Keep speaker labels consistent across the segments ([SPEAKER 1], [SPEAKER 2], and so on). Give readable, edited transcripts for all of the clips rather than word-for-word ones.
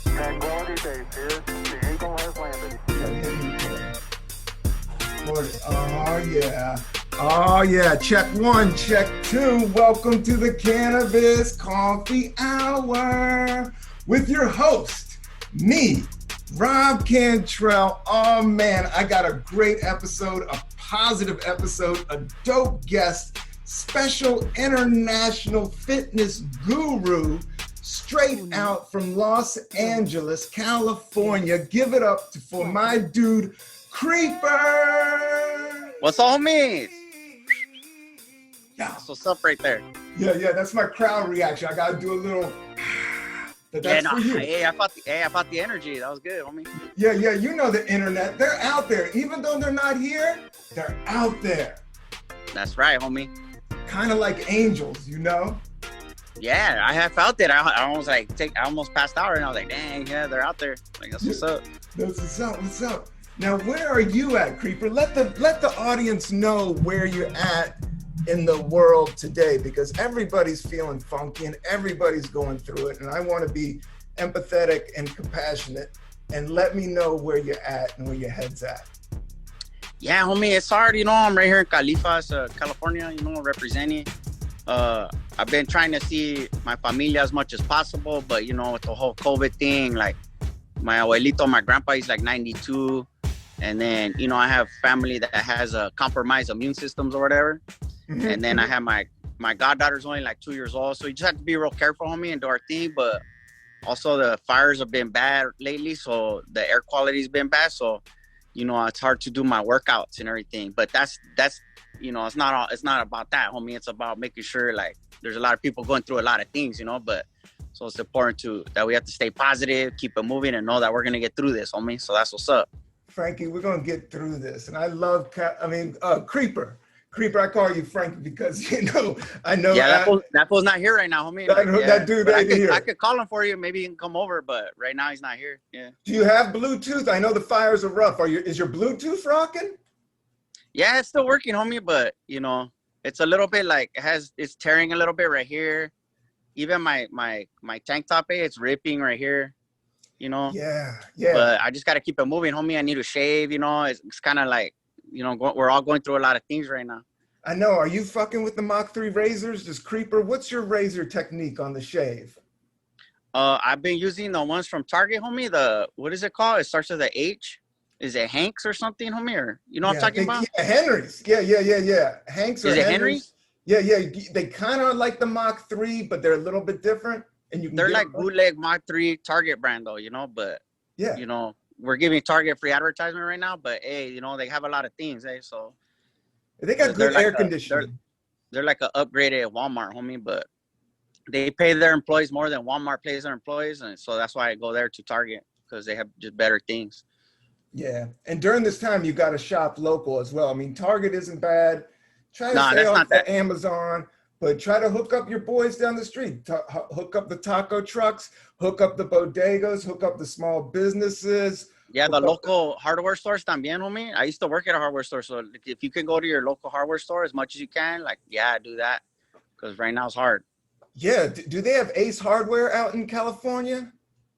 [SPEAKER 1] Tranquility Base here. The Eagle has landed.
[SPEAKER 2] Oh, yeah. Oh, yeah. Check one, check two. Welcome to the Cannabis Coffee Hour with your host, me, Rob Cantrell. Oh, man, I got a great episode, a positive episode, a dope guest, special international fitness guru, straight out from Los Angeles, California. Give it up for my dude, Creeper.
[SPEAKER 3] What's up, homies?
[SPEAKER 2] Yeah.
[SPEAKER 3] That's what's up right there.
[SPEAKER 2] Yeah, that's my crowd reaction. I gotta do a little. That's for you.
[SPEAKER 3] Hey, I felt the energy. That was good, homie.
[SPEAKER 2] Yeah, you know the internet. They're out there. Even though they're not here, they're out there.
[SPEAKER 3] That's right, homie.
[SPEAKER 2] Kind of like angels, you know?
[SPEAKER 3] Yeah, I have felt it. I almost passed out, and I was like, dang, yeah, they're out there. Like, that's what's up.
[SPEAKER 2] That's what's up. Now, where are you at, Creeper? Let the audience know where you're at in the world today, because everybody's feeling funky and everybody's going through it. And I want to be empathetic and compassionate, and let me know where you're at and where your head's at.
[SPEAKER 3] Yeah, homie, it's hard. You know, I'm right here in Califas, California, you know, representing. I've been trying to see my familia as much as possible, but, you know, with the whole COVID thing, like my abuelito, my grandpa, he's like 92. And then, you know, I have family that has a compromised immune systems or whatever. Mm-hmm. And then I have my goddaughter's only like 2 years old. So you just have to be real careful, homie, and do our thing. But also the fires have been bad lately. So the air quality's been bad. So, you know, it's hard to do my workouts and everything. But that's you know, it's not about that, homie. It's about making sure, like, there's a lot of people going through a lot of things, you know. But so it's important that we have to stay positive, keep it moving, and know that we're going to get through this, homie. So that's what's up.
[SPEAKER 2] Frankie, we're going to get through this. And I love, Creeper. Creeper, I call you Frankie because, you know, I know.
[SPEAKER 3] Yeah, that fool's not here right now, homie.
[SPEAKER 2] That dude ain't here.
[SPEAKER 3] I could call him for you. Maybe he can come over, but right now he's not here. Yeah.
[SPEAKER 2] Do you have Bluetooth? I know the fires are rough. Is your Bluetooth rocking?
[SPEAKER 3] Yeah, it's still working, homie, but, you know, it's a little bit like it's tearing a little bit right here. Even my tank top, it's ripping right here. You know? Yeah. But I just got to keep it moving, homie. I need to shave, you know? It's kind of like, you know, we're all going through a lot of things right now.
[SPEAKER 2] I know. Are you fucking with the Mach 3 razors? Just Creeper, what's your razor technique on the shave?
[SPEAKER 3] I've been using the ones from Target, homie. What is it called? It starts with an H. Is it Hanks or something, homie? Or, you know what I'm talking about?
[SPEAKER 2] Yeah, Henry's. Yeah. Hanks or
[SPEAKER 3] Is it
[SPEAKER 2] Henry's? Yeah. They kind of like the Mach 3, but they're a little bit different. And
[SPEAKER 3] they're like bootleg Mach 3 Target brand though, you know, but yeah, you know, we're giving Target free advertisement right now, but hey, you know, they have a lot of things, so
[SPEAKER 2] they got good air conditioning.
[SPEAKER 3] They're like an upgraded Walmart, homie, but they pay their employees more than Walmart pays their employees, and so that's why I go there to Target, because they have just better things.
[SPEAKER 2] Yeah, and during this time, you got to shop local as well. I mean, Target isn't bad. Try to stay off the Amazon. But try to hook up your boys down the street, hook up the taco trucks, hook up the bodegas, hook up the small businesses.
[SPEAKER 3] Yeah, the local hardware stores también, homie. I used to work at a hardware store. So if you can go to your local hardware store as much as you can, like, yeah, do that. Because right now it's hard.
[SPEAKER 2] Yeah. Do they have Ace Hardware out in California?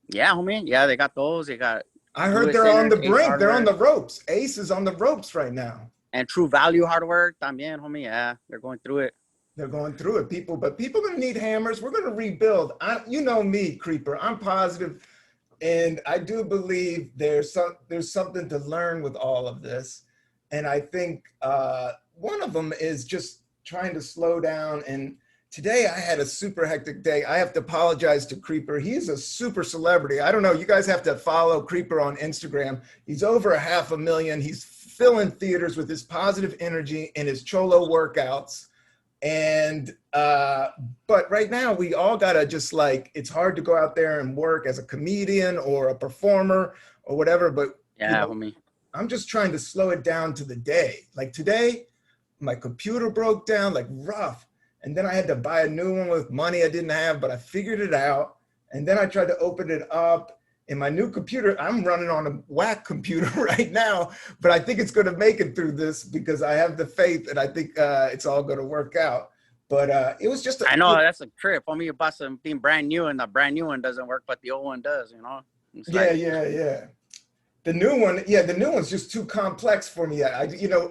[SPEAKER 3] Yeah, homie. Yeah, they got those.
[SPEAKER 2] I heard they're on the brink. They're on the ropes. Ace is on the ropes right now.
[SPEAKER 3] And True Value Hardware también, homie. Yeah, they're going through it.
[SPEAKER 2] They're going through it, people. But people are going to need hammers. We're going to rebuild. You know me, Creeper. I'm positive, and I do believe there's something to learn with all of this. And I think one of them is just trying to slow down. And today I had a super hectic day. I have to apologize to Creeper. He's a super celebrity. I don't know. You guys have to follow Creeper on Instagram. He's over 500,000. He's filling theaters with his positive energy and his Cholo workouts. And but right now we all gotta just, like, it's hard to go out there and work as a comedian or a performer or whatever, but
[SPEAKER 3] yeah,
[SPEAKER 2] you know,
[SPEAKER 3] homie,
[SPEAKER 2] I'm just trying to slow it down to the day. Like today my computer broke down, like rough, and then I had to buy a new one with money I didn't have, but I figured it out. And then I tried to open it up. In my new computer, I'm running on a whack computer right now, but I think it's going to make it through this because I have the faith, and I think it's all going to work out. But it was just
[SPEAKER 3] I know that's a trip. Homie, you bought something brand new and the brand new one doesn't work, but the old one does, you know? It's
[SPEAKER 2] yeah, yeah. The new one, the new one's just too complex for me.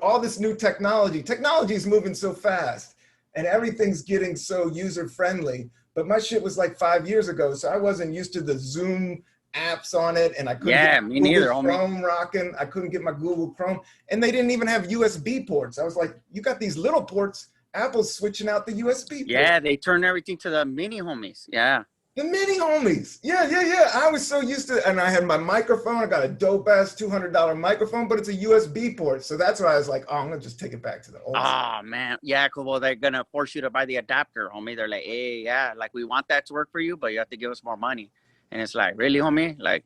[SPEAKER 2] All this new technology is moving so fast and everything's getting so user friendly. But my shit was like 5 years ago, so I wasn't used to the Zoom apps on it, and I couldn't get
[SPEAKER 3] me
[SPEAKER 2] Google
[SPEAKER 3] neither, homie.
[SPEAKER 2] Chrome rocking. I couldn't get my Google Chrome, and they didn't even have USB ports. I was like, you got these little ports. Apple's switching out the USB port.
[SPEAKER 3] Yeah, they turned everything to the mini homies. Yeah.
[SPEAKER 2] The mini homies. Yeah. I was so used to, and I had my microphone. I got a dope ass $200 microphone, but it's a USB port. So that's why I was like, oh, I'm gonna just take it back to the old.
[SPEAKER 3] Oh man, yeah, cool. Well, they're gonna force you to buy the adapter, homie. They're like, hey, yeah, like we want that to work for you, but you have to give us more money. And it's like, really, homie? Like,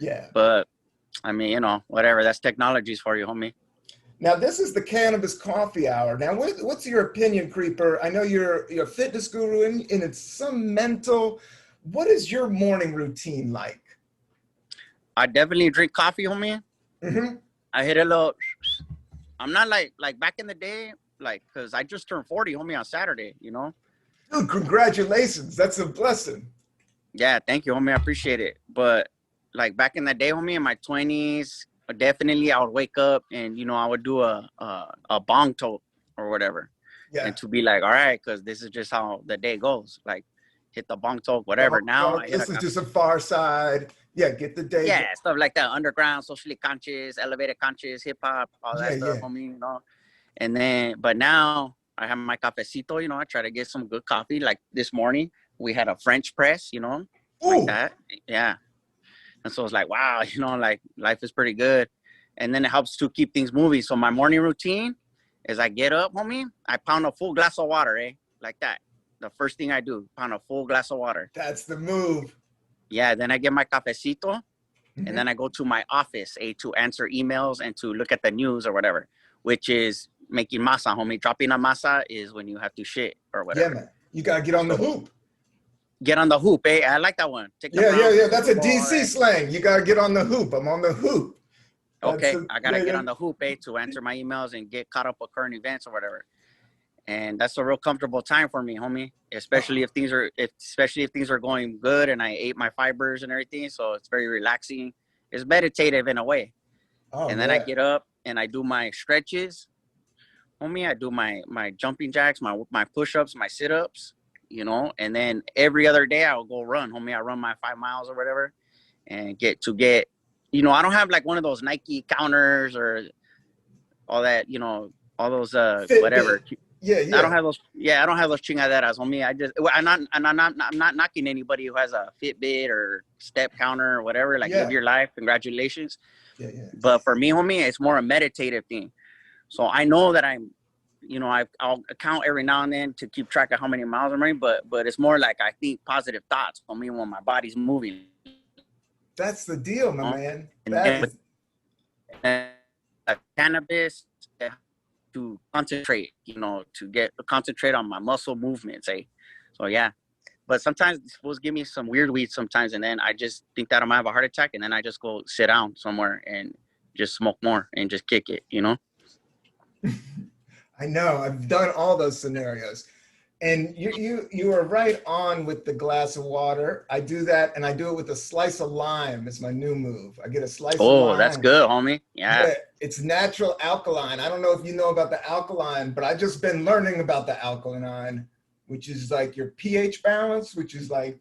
[SPEAKER 2] Yeah.
[SPEAKER 3] But I mean, whatever. That's technologies for you, homie.
[SPEAKER 2] Now, this is the Cannabis Coffee Hour. Now, what's your opinion, Creeper? I know you're a fitness guru and it's some mental. What is your morning routine like?
[SPEAKER 3] I definitely drink coffee, homie.
[SPEAKER 2] Mm-hmm.
[SPEAKER 3] I hit a little. I'm not like back in the day, like, because I just turned 40, homie, on Saturday,
[SPEAKER 2] Dude, congratulations. That's a blessing.
[SPEAKER 3] Yeah, thank you, homie. I appreciate it. But like back in the day, homie, in my 20s, definitely I would wake up and I would do a bong toke or whatever.
[SPEAKER 2] Yeah.
[SPEAKER 3] And to be like, all right, because this is just how the day goes. Like hit the bong toke, whatever. Now
[SPEAKER 2] this is just a far side. Yeah, get the day.
[SPEAKER 3] Yeah, stuff like that. Underground, socially conscious, elevated conscious, hip hop, all that stuff, homie, And then, but now I have my cafecito, I try to get some good coffee. Like this morning, we had a French press, like that. Yeah. And so it's like, wow, like life is pretty good. And then it helps to keep things moving. So my morning routine is I get up, homie, I pound a full glass of water, like that. The first thing I do, pound a full glass of water.
[SPEAKER 2] That's the move.
[SPEAKER 3] Yeah, then I get my cafecito, and then I go to my office, to answer emails and to look at the news or whatever, which is making masa, homie. Dropping a masa is when you have to shit or whatever.
[SPEAKER 2] Yeah, man. You got to get on the hoop.
[SPEAKER 3] Get on the hoop, I like that one.
[SPEAKER 2] Yeah. That's a DC slang. You got to get on the hoop. I'm on the hoop.
[SPEAKER 3] Okay, I got to get on the hoop, to answer my emails and get caught up with current events or whatever. And that's a real comfortable time for me, homie. Especially if things are going good and I ate my fibers and everything. So it's very relaxing. It's meditative in a way. And then I get up and I do my stretches. Homie, I do my jumping jacks, my push-ups, my sit-ups, and then every other day I'll go run, homie. I run my 5 miles or whatever and get, I don't have like one of those Nike counters or all that, all those, whatever.
[SPEAKER 2] Yeah.
[SPEAKER 3] I don't have those. Yeah, I don't have those chingaderas, homie. I'm not knocking anybody who has a Fitbit or step counter or whatever. Like, live your life. Congratulations.
[SPEAKER 2] Yeah.
[SPEAKER 3] But for me, homie, it's more a meditative thing. So I know that I'll count every now and then to keep track of how many miles I'm running. But it's more like I think positive thoughts, homie, when my body's moving.
[SPEAKER 2] That's the deal, my man.
[SPEAKER 3] And cannabis. To concentrate, to concentrate on my muscle movements, So yeah, but sometimes supposed to give me some weird weed sometimes, and then I just think that I might have a heart attack, and then I just go sit down somewhere and just smoke more and just kick it,
[SPEAKER 2] I know. I've done all those scenarios, and you are right on with the glass of water. I do that, and I do it with a slice of lime. It's my new move. I get a slice of lime.
[SPEAKER 3] Oh, that's good, homie. Yeah.
[SPEAKER 2] It's natural alkaline. I don't know if you know about the alkaline, but I've just been learning about the alkaline, which is like your pH balance, which is like,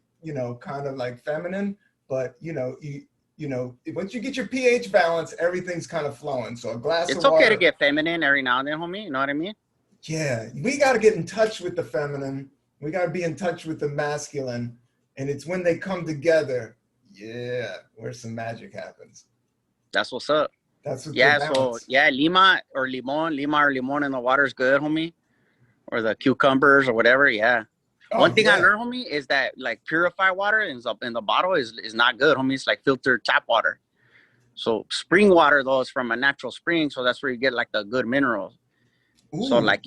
[SPEAKER 2] kind of like feminine, but once you get your pH balance, everything's kind of flowing. So a glass of water. It's
[SPEAKER 3] okay to get feminine every now and then, homie. You know what I mean?
[SPEAKER 2] Yeah, we got to get in touch with the feminine. We got to be in touch with the masculine. And it's when they come together, where some magic happens.
[SPEAKER 3] That's what's up.
[SPEAKER 2] That's what
[SPEAKER 3] lima or limon in the water is good, homie. Or the cucumbers or whatever, yeah. One thing I learned, homie, is that like purified water in the bottle is not good, homie. It's like filtered tap water. So spring water, though, is from a natural spring. So that's where you get like the good minerals. Ooh. So like,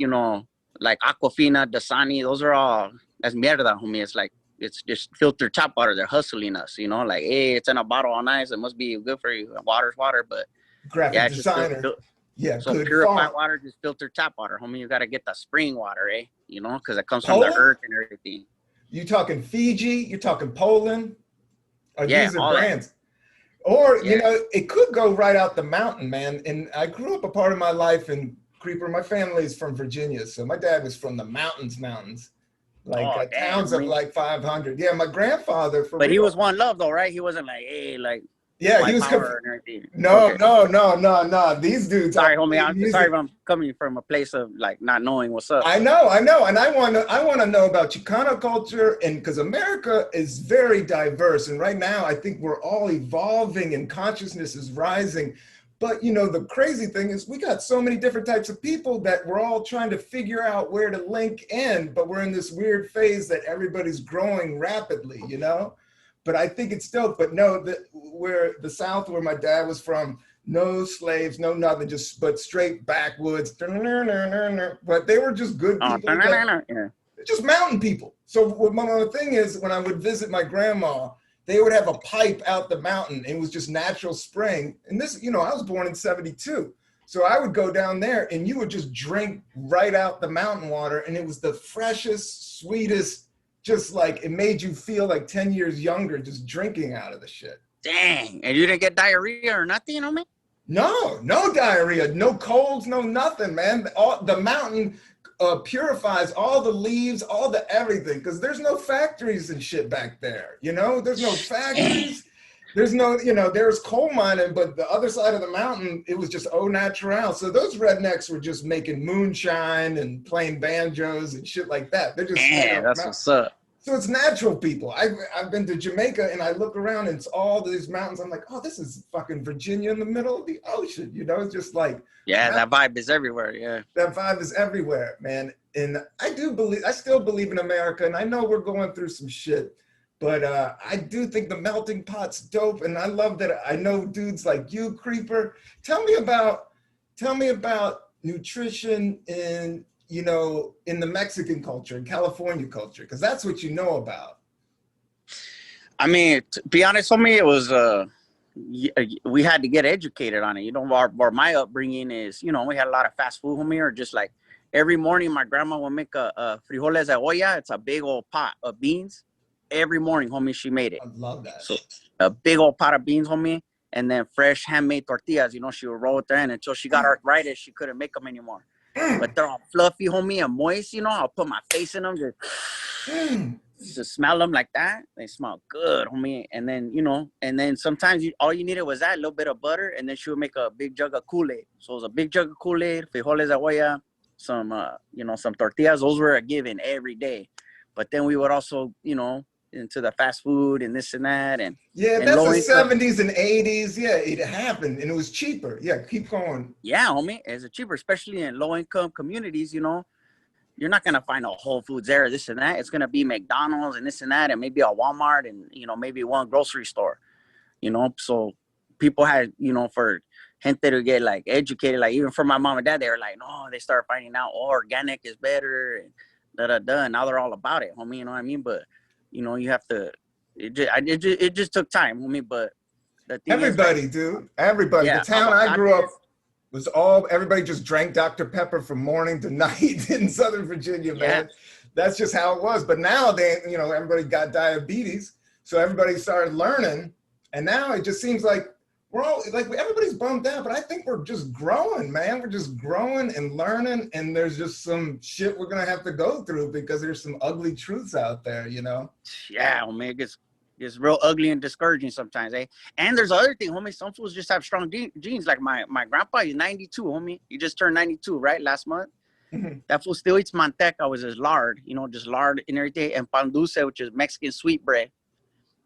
[SPEAKER 3] like Aquafina, Dasani, those are all, that's mierda, homie. It's like, it's just filtered tap water. They're hustling us, like, hey, it's in a bottle all nice. It must be good for you. Water's water, but
[SPEAKER 2] graphic designer. Yeah,
[SPEAKER 3] So
[SPEAKER 2] good
[SPEAKER 3] purified
[SPEAKER 2] farm.
[SPEAKER 3] water, just filter tap water, homie. You got to get the spring water, eh? You know, because it comes from the
[SPEAKER 2] Poland?
[SPEAKER 3] earth and everything.
[SPEAKER 2] You talking Fiji? You're talking Poland? Or
[SPEAKER 3] Yeah,
[SPEAKER 2] these are
[SPEAKER 3] all that.
[SPEAKER 2] brands? Or, you
[SPEAKER 3] Yeah.
[SPEAKER 2] know, it could go right out the mountain, man. And I grew up a part of my life in Creeper. My family is from Virginia. So my dad was from the mountains, like
[SPEAKER 3] Oh, damn,
[SPEAKER 2] towns of
[SPEAKER 3] homie.
[SPEAKER 2] like 500. Yeah, my grandfather, for
[SPEAKER 3] But he was
[SPEAKER 2] real.
[SPEAKER 3] one love, though, right? He wasn't like, hey, like,
[SPEAKER 2] Yeah, he
[SPEAKER 3] white
[SPEAKER 2] was,
[SPEAKER 3] power and everything.
[SPEAKER 2] no,
[SPEAKER 3] Okay.
[SPEAKER 2] no, no, no, no. These dudes are
[SPEAKER 3] Sorry, homie. I'm sorry
[SPEAKER 2] music.
[SPEAKER 3] if I'm coming from a place of, like, not knowing what's up.
[SPEAKER 2] I know, and I want to know about Chicano culture, and because America is very diverse, and right now I think we're all evolving, and consciousness is rising. But you know, the crazy thing is, we got so many different types of people that we're all trying to figure out where to link in. But we're in this weird phase that everybody's growing rapidly, you know. But I think it's still, but no, where the South, where my dad was from, no slaves, no nothing, just but straight backwoods. But they were just good
[SPEAKER 3] Oh,
[SPEAKER 2] people, that
[SPEAKER 3] yeah.
[SPEAKER 2] just mountain people. So what my thing is, when I would visit my grandma, they would have a pipe out the mountain. It was just natural spring. And this, you know, I was born in 72. So I would go down there and you would just drink right out the mountain water. And it was the freshest, sweetest, just like it made you feel like 10 years younger just drinking out of the shit.
[SPEAKER 3] Dang. And you didn't get diarrhea or nothing, homie?
[SPEAKER 2] No, no diarrhea, no colds, no nothing, man. All the mountain purifies all the leaves, all the everything, because there's no factories and shit back there. You know, there's no factories. There's no, you know, there's coal mining, but the other side of the mountain, it was just au naturel. So those rednecks were just making moonshine and playing banjos and shit like that. They're just
[SPEAKER 3] Damn, that's what's up.
[SPEAKER 2] so it's natural people. I've been to Jamaica and I look around and it's all these mountains. I'm like, oh, this is fucking Virginia in the middle of the ocean. You know, it's just like,
[SPEAKER 3] Yeah, that vibe is everywhere. Yeah.
[SPEAKER 2] that vibe is everywhere, man. And I still believe in America. And I know we're going through some shit, but I do think the melting pot's dope. And I love that I know dudes like you, Creeper. Tell me about nutrition in, you know, in the Mexican culture and California culture, because that's what you know about.
[SPEAKER 3] I mean, to be honest with me, it was we had to get educated on it. You know, where my upbringing is, you know, we had a lot of fast food, homie, or just like every morning my grandma would make a frijoles de olla. It's a big old pot of beans. Every morning, homie, she made it.
[SPEAKER 2] I love that.
[SPEAKER 3] So a big old pot of beans, homie, and then fresh handmade tortillas. You know, she would roll it there, and until she got arthritis, she couldn't make them anymore. But they're all fluffy, homie, and moist. You know, I'll put my face in them, just smell them like that. They smell good, homie. And then, you know, and then sometimes all you needed was that little bit of butter, and then she would make a big jug of Kool-Aid. So it was a big jug of Kool-Aid, frijoles de olla, some, you know, some tortillas. Those were a given every day. But then we would also, you know, into the fast food and this and that. And
[SPEAKER 2] yeah, that's the 70s and 80s. Yeah, it happened and it was cheaper. Yeah, keep going.
[SPEAKER 3] Yeah, homie, it's cheaper, especially in low-income communities. You know, you're not gonna find a Whole Foods there, this and that. It's gonna be McDonald's and this and that, and maybe a Walmart and, you know, maybe one grocery store. You know, so people had, you know, for gente to get like educated, like even for my mom and dad, they were like, no, they started finding out, oh, organic is better, and and now they're all about it, homie. You know what I mean? But you know, you have to. It just took time, homie. But the thing
[SPEAKER 2] Everybody,
[SPEAKER 3] is,
[SPEAKER 2] dude. Everybody.
[SPEAKER 3] Yeah,
[SPEAKER 2] the town I grew up was everybody just drank Dr. Pepper from morning to night in Southern Virginia, man.
[SPEAKER 3] Yeah.
[SPEAKER 2] That's just how it was. But now you know, everybody got diabetes. So everybody started learning. And now it just seems like we're all like, everybody's bummed out, but I think we're just growing, man. We're just growing and learning. And there's just some shit we're going to have to go through because there's some ugly truths out there, you know?
[SPEAKER 3] Yeah, homie, it gets real ugly and discouraging sometimes, eh? And there's other thing, homie. Some fools just have strong genes. Like my grandpa, he's 92, homie. He just turned 92, right? Last month.
[SPEAKER 2] Mhm.
[SPEAKER 3] That fool still eats manteca, which is lard, you know, just lard and everything, and pan dulce, which is Mexican sweet bread.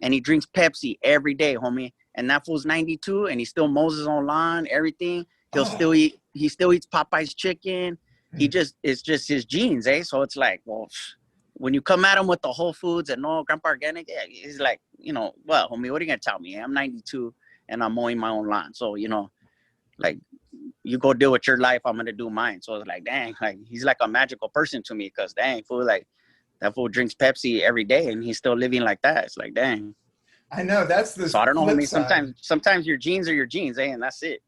[SPEAKER 3] And he drinks Pepsi every day, homie. And that fool's 92, and he still mows his own lawn, everything. He still eats Popeye's chicken. It's just his genes, eh? So it's like, well, when you come at him with the Whole Foods and no Grandpa Organic, yeah, he's like, you know, well, homie, what are you gonna tell me? I'm 92 and I'm mowing my own lawn. So, you know, like, you go deal with your life, I'm gonna do mine. So it's like, dang, like he's like a magical person to me, because dang, fool, like that fool drinks Pepsi every day and he's still living like that. It's like, dang.
[SPEAKER 2] I know, that's the
[SPEAKER 3] So I don't know,
[SPEAKER 2] flip
[SPEAKER 3] homie.
[SPEAKER 2] side.
[SPEAKER 3] Sometimes your genes are your genes, eh? And that's it.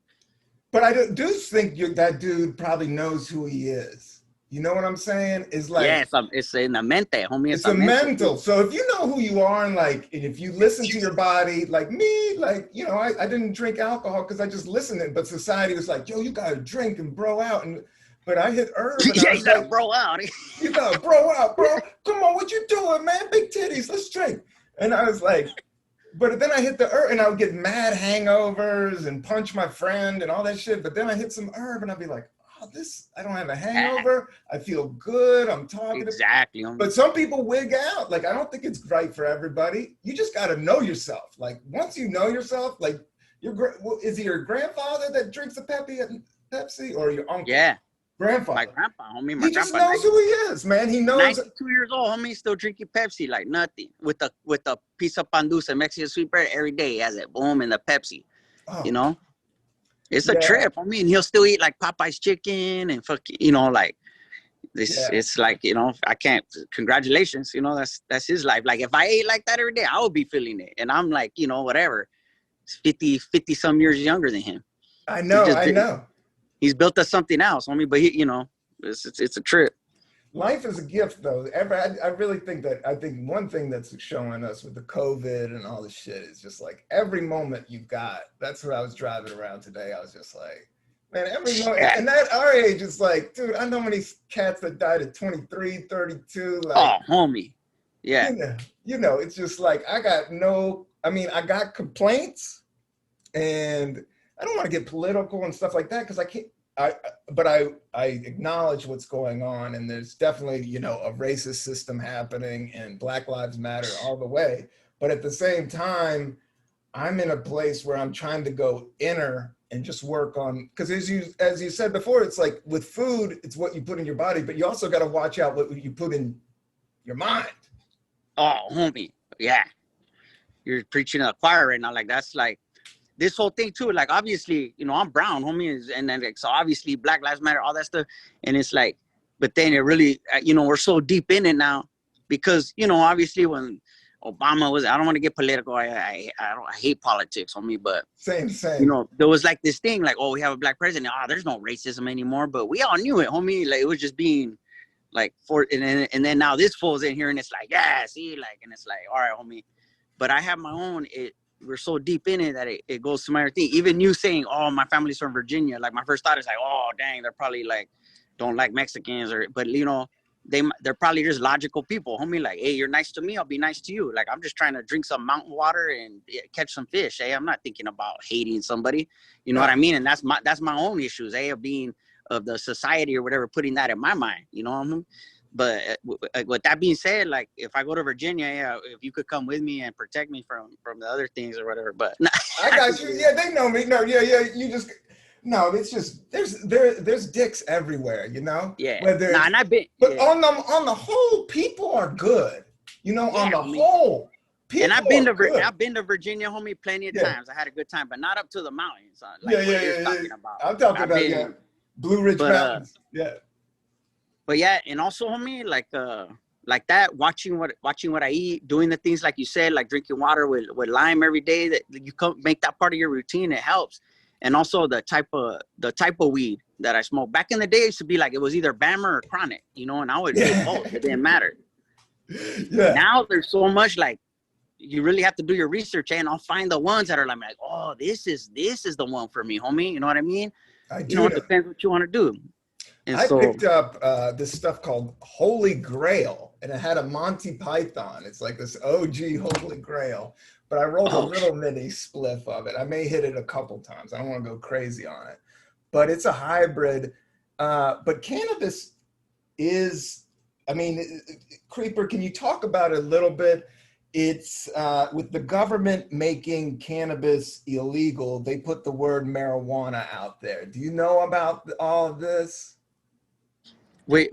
[SPEAKER 2] But I do think that dude probably knows who he is. You know what I'm saying? It's like,
[SPEAKER 3] Yeah, it's in the mente, homie.
[SPEAKER 2] it's a mental. So if you know who you are, and like, and if you listen to your body, like me, like, you know, I didn't drink alcohol because I just listened to it. But society was like, yo, you gotta drink and bro out. But I hit herb and
[SPEAKER 3] Yeah,
[SPEAKER 2] I
[SPEAKER 3] you
[SPEAKER 2] was
[SPEAKER 3] gotta
[SPEAKER 2] like,
[SPEAKER 3] bro out.
[SPEAKER 2] you gotta bro out, bro. Come on, what you doing, man? Big titties, let's drink. And I was like, but then I hit the herb and I would get mad hangovers and punch my friend and all that shit. But then I hit some herb and I'd be like, oh, I don't have a hangover. I feel good. I'm talking.
[SPEAKER 3] Exactly. Homie.
[SPEAKER 2] But some people wig out. Like, I don't think it's right for everybody. You just got to know yourself. Like, once you know yourself, like, is it your grandfather that drinks a Pepsi or your uncle?
[SPEAKER 3] Yeah.
[SPEAKER 2] Grandfather.
[SPEAKER 3] My grandpa, homie. My
[SPEAKER 2] He just
[SPEAKER 3] grandpa
[SPEAKER 2] knows who he is, man. He knows.
[SPEAKER 3] 92 years old, homie, still drinking Pepsi like nothing. With a piece of pan dulce, Mexican sweet bread every day. He has it, boom, in the Pepsi.
[SPEAKER 2] Oh,
[SPEAKER 3] You know? It's a trip. I mean, he'll still eat like Popeye's chicken and you know, like this.
[SPEAKER 2] Yeah.
[SPEAKER 3] It's like, you know, I can't. Congratulations, you know, that's his life. Like if I ate like that every day, I would be feeling it. And I'm like, you know, whatever. 50 some years younger than him.
[SPEAKER 2] I know.
[SPEAKER 3] He's built us something else, homie. But he, you know, it's a trip.
[SPEAKER 2] Life is a gift, though. I really think that. I think one thing that's showing us with the COVID and all this shit is just like every moment you got. That's what I was driving around today. I was just like, man, every moment. And at our age, it's like, dude, I know many cats that died at 23, 32. Like,
[SPEAKER 3] Oh, homie. Yeah.
[SPEAKER 2] You know, it's just like I got complaints, and I don't want to get political and stuff like that because I can't. But I acknowledge what's going on, and there's definitely, you know, a racist system happening, and Black Lives Matter all the way. But at the same time, I'm in a place where I'm trying to go inner and just work on, because as you said before, it's like with food, it's what you put in your body, but you also got to watch out what you put in your mind.
[SPEAKER 3] Oh, homie. Yeah. You're preaching to the choir right now. Like that's like this whole thing too, like obviously, you know, I'm brown, homie, and then like, so obviously Black Lives Matter, all that stuff, and it's like, but then it really, you know, we're so deep in it now because, you know, obviously when Obama was, I don't want to get political, I hate politics, homie, but
[SPEAKER 2] same,
[SPEAKER 3] you know, there was like this thing, like, oh, we have a black president, there's no racism anymore, but we all knew it, homie, like it was just being like and then now this falls in here and it's like, yeah, see, like, and it's like, all right, homie, but I have my own, we're so deep in it that it goes to my other thing. Even you saying, oh, my family's from Virginia. Like my first thought is like, oh, dang, they're probably like, don't like Mexicans but you know, they're probably just logical people. Homie, like, hey, you're nice to me, I'll be nice to you. Like, I'm just trying to drink some mountain water and catch some fish. Hey, I'm not thinking about hating somebody. You know what I mean? And that's my own issues, of being of the society or whatever, putting that in my mind, you know what I mean? But with that being said, like if I go to Virginia, yeah, if you could come with me and protect me from the other things or whatever. But
[SPEAKER 2] I got you. Yeah, they know me. No, yeah. You just it's just there's dicks everywhere, you know.
[SPEAKER 3] Yeah. And I've been.
[SPEAKER 2] But on the whole, people are good. You know, on the whole.
[SPEAKER 3] And I've been to Virginia, homie, plenty of times. I had a good time, but not up to the mountains. Like you're talking about.
[SPEAKER 2] I'm talking about Blue Ridge Mountains. Yeah.
[SPEAKER 3] But yeah, and also, homie, like that, watching what I eat, doing the things like you said, like drinking water with lime every day, that you can make that part of your routine. It helps. And also the type of weed that I smoke. Back in the day, it used to be like it was either Bammer or Chronic, you know, and I would do both. It didn't matter. Yeah. Now there's so much, like you really have to do your research, and I'll find the ones that are like, oh, this is the one for me, homie. You know what I mean? You know, it depends what you want to do. And
[SPEAKER 2] I picked up this stuff called Holy Grail, and it had a Monty Python. It's like this OG Holy Grail, but I rolled a little mini spliff of it. I may hit it a couple times. I don't want to go crazy on it, but it's a hybrid. But cannabis is, I mean, Creeper, can you talk about it a little bit? It's with the government making cannabis illegal, they put the word marijuana out there. Do you know about all of this?
[SPEAKER 3] Wait,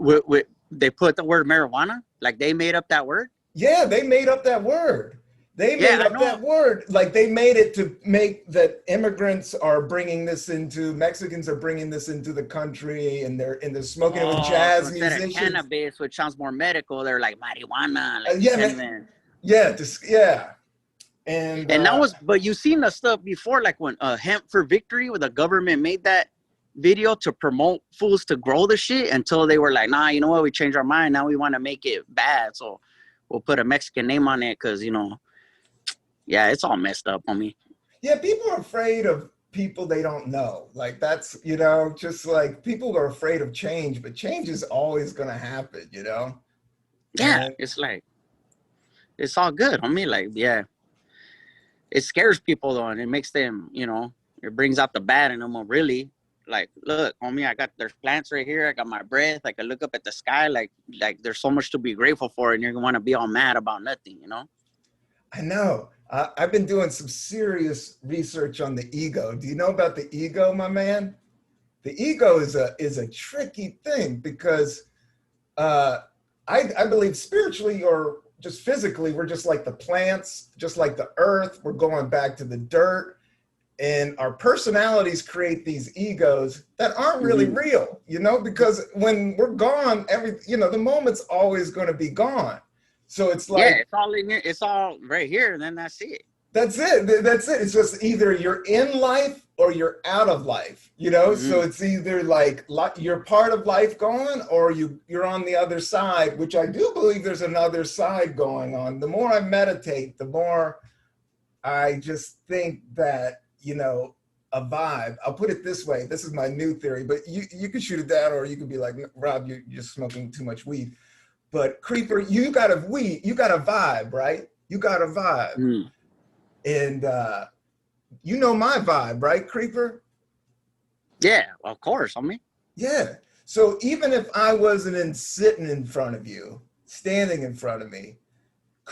[SPEAKER 3] they put the word marijuana? Like they made up that word?
[SPEAKER 2] Yeah, they made up that word. They made up that word. Like they made it to make that immigrants are bringing this into, Mexicans are bringing this into the country, and they're smoking it with jazz
[SPEAKER 3] so
[SPEAKER 2] musicians.
[SPEAKER 3] Instead of cannabis, which sounds more medical, they're like marijuana. Like
[SPEAKER 2] yeah. And
[SPEAKER 3] that was, but you seen the stuff before, like when Hemp for Victory, where the government made that video to promote fools to grow the shit until they were like, nah, you know what? We changed our mind. Now we want to make it bad. So we'll put a Mexican name on it because, yeah, it's all messed up on me.
[SPEAKER 2] Yeah, people are afraid of people they don't know. Like that's, just like people are afraid of change, but change is always going to happen,
[SPEAKER 3] Yeah,
[SPEAKER 2] And
[SPEAKER 3] it's like, it's all good, homie. Like, yeah, it scares people though, and it makes them, it brings out the bad in them. Really, like, look, homie, there's plants right here. I got my breath. I can look up at the sky. Like there's so much to be grateful for, and you're gonna want to be all mad about nothing,
[SPEAKER 2] I know. I've been doing some serious research on the ego. Do you know about the ego, my man? The ego is a tricky thing because I believe spiritually or just physically, we're just like the plants, just like the earth. We're going back to the dirt. And our personalities create these egos that aren't really real, because when we're gone, the moment's always going to be gone. So it's like,
[SPEAKER 3] yeah, it's all in here. It's all right here, and then that's it.
[SPEAKER 2] That's it. That's it. It's just either you're in life or you're out of life, So it's either like you're part of life going or you're on the other side, which I do believe there's another side going on. The more I meditate, the more I just think that, a vibe. I'll put it this way. This is my new theory, but you can shoot it down or you could be like, Rob, you're just smoking too much weed. But Creeper, you got a vibe, right? You got a vibe. And you know my vibe, right, Creeper?
[SPEAKER 3] Yeah, of course, homie.
[SPEAKER 2] Yeah. So even if I wasn't sitting in front of you, standing in front of me,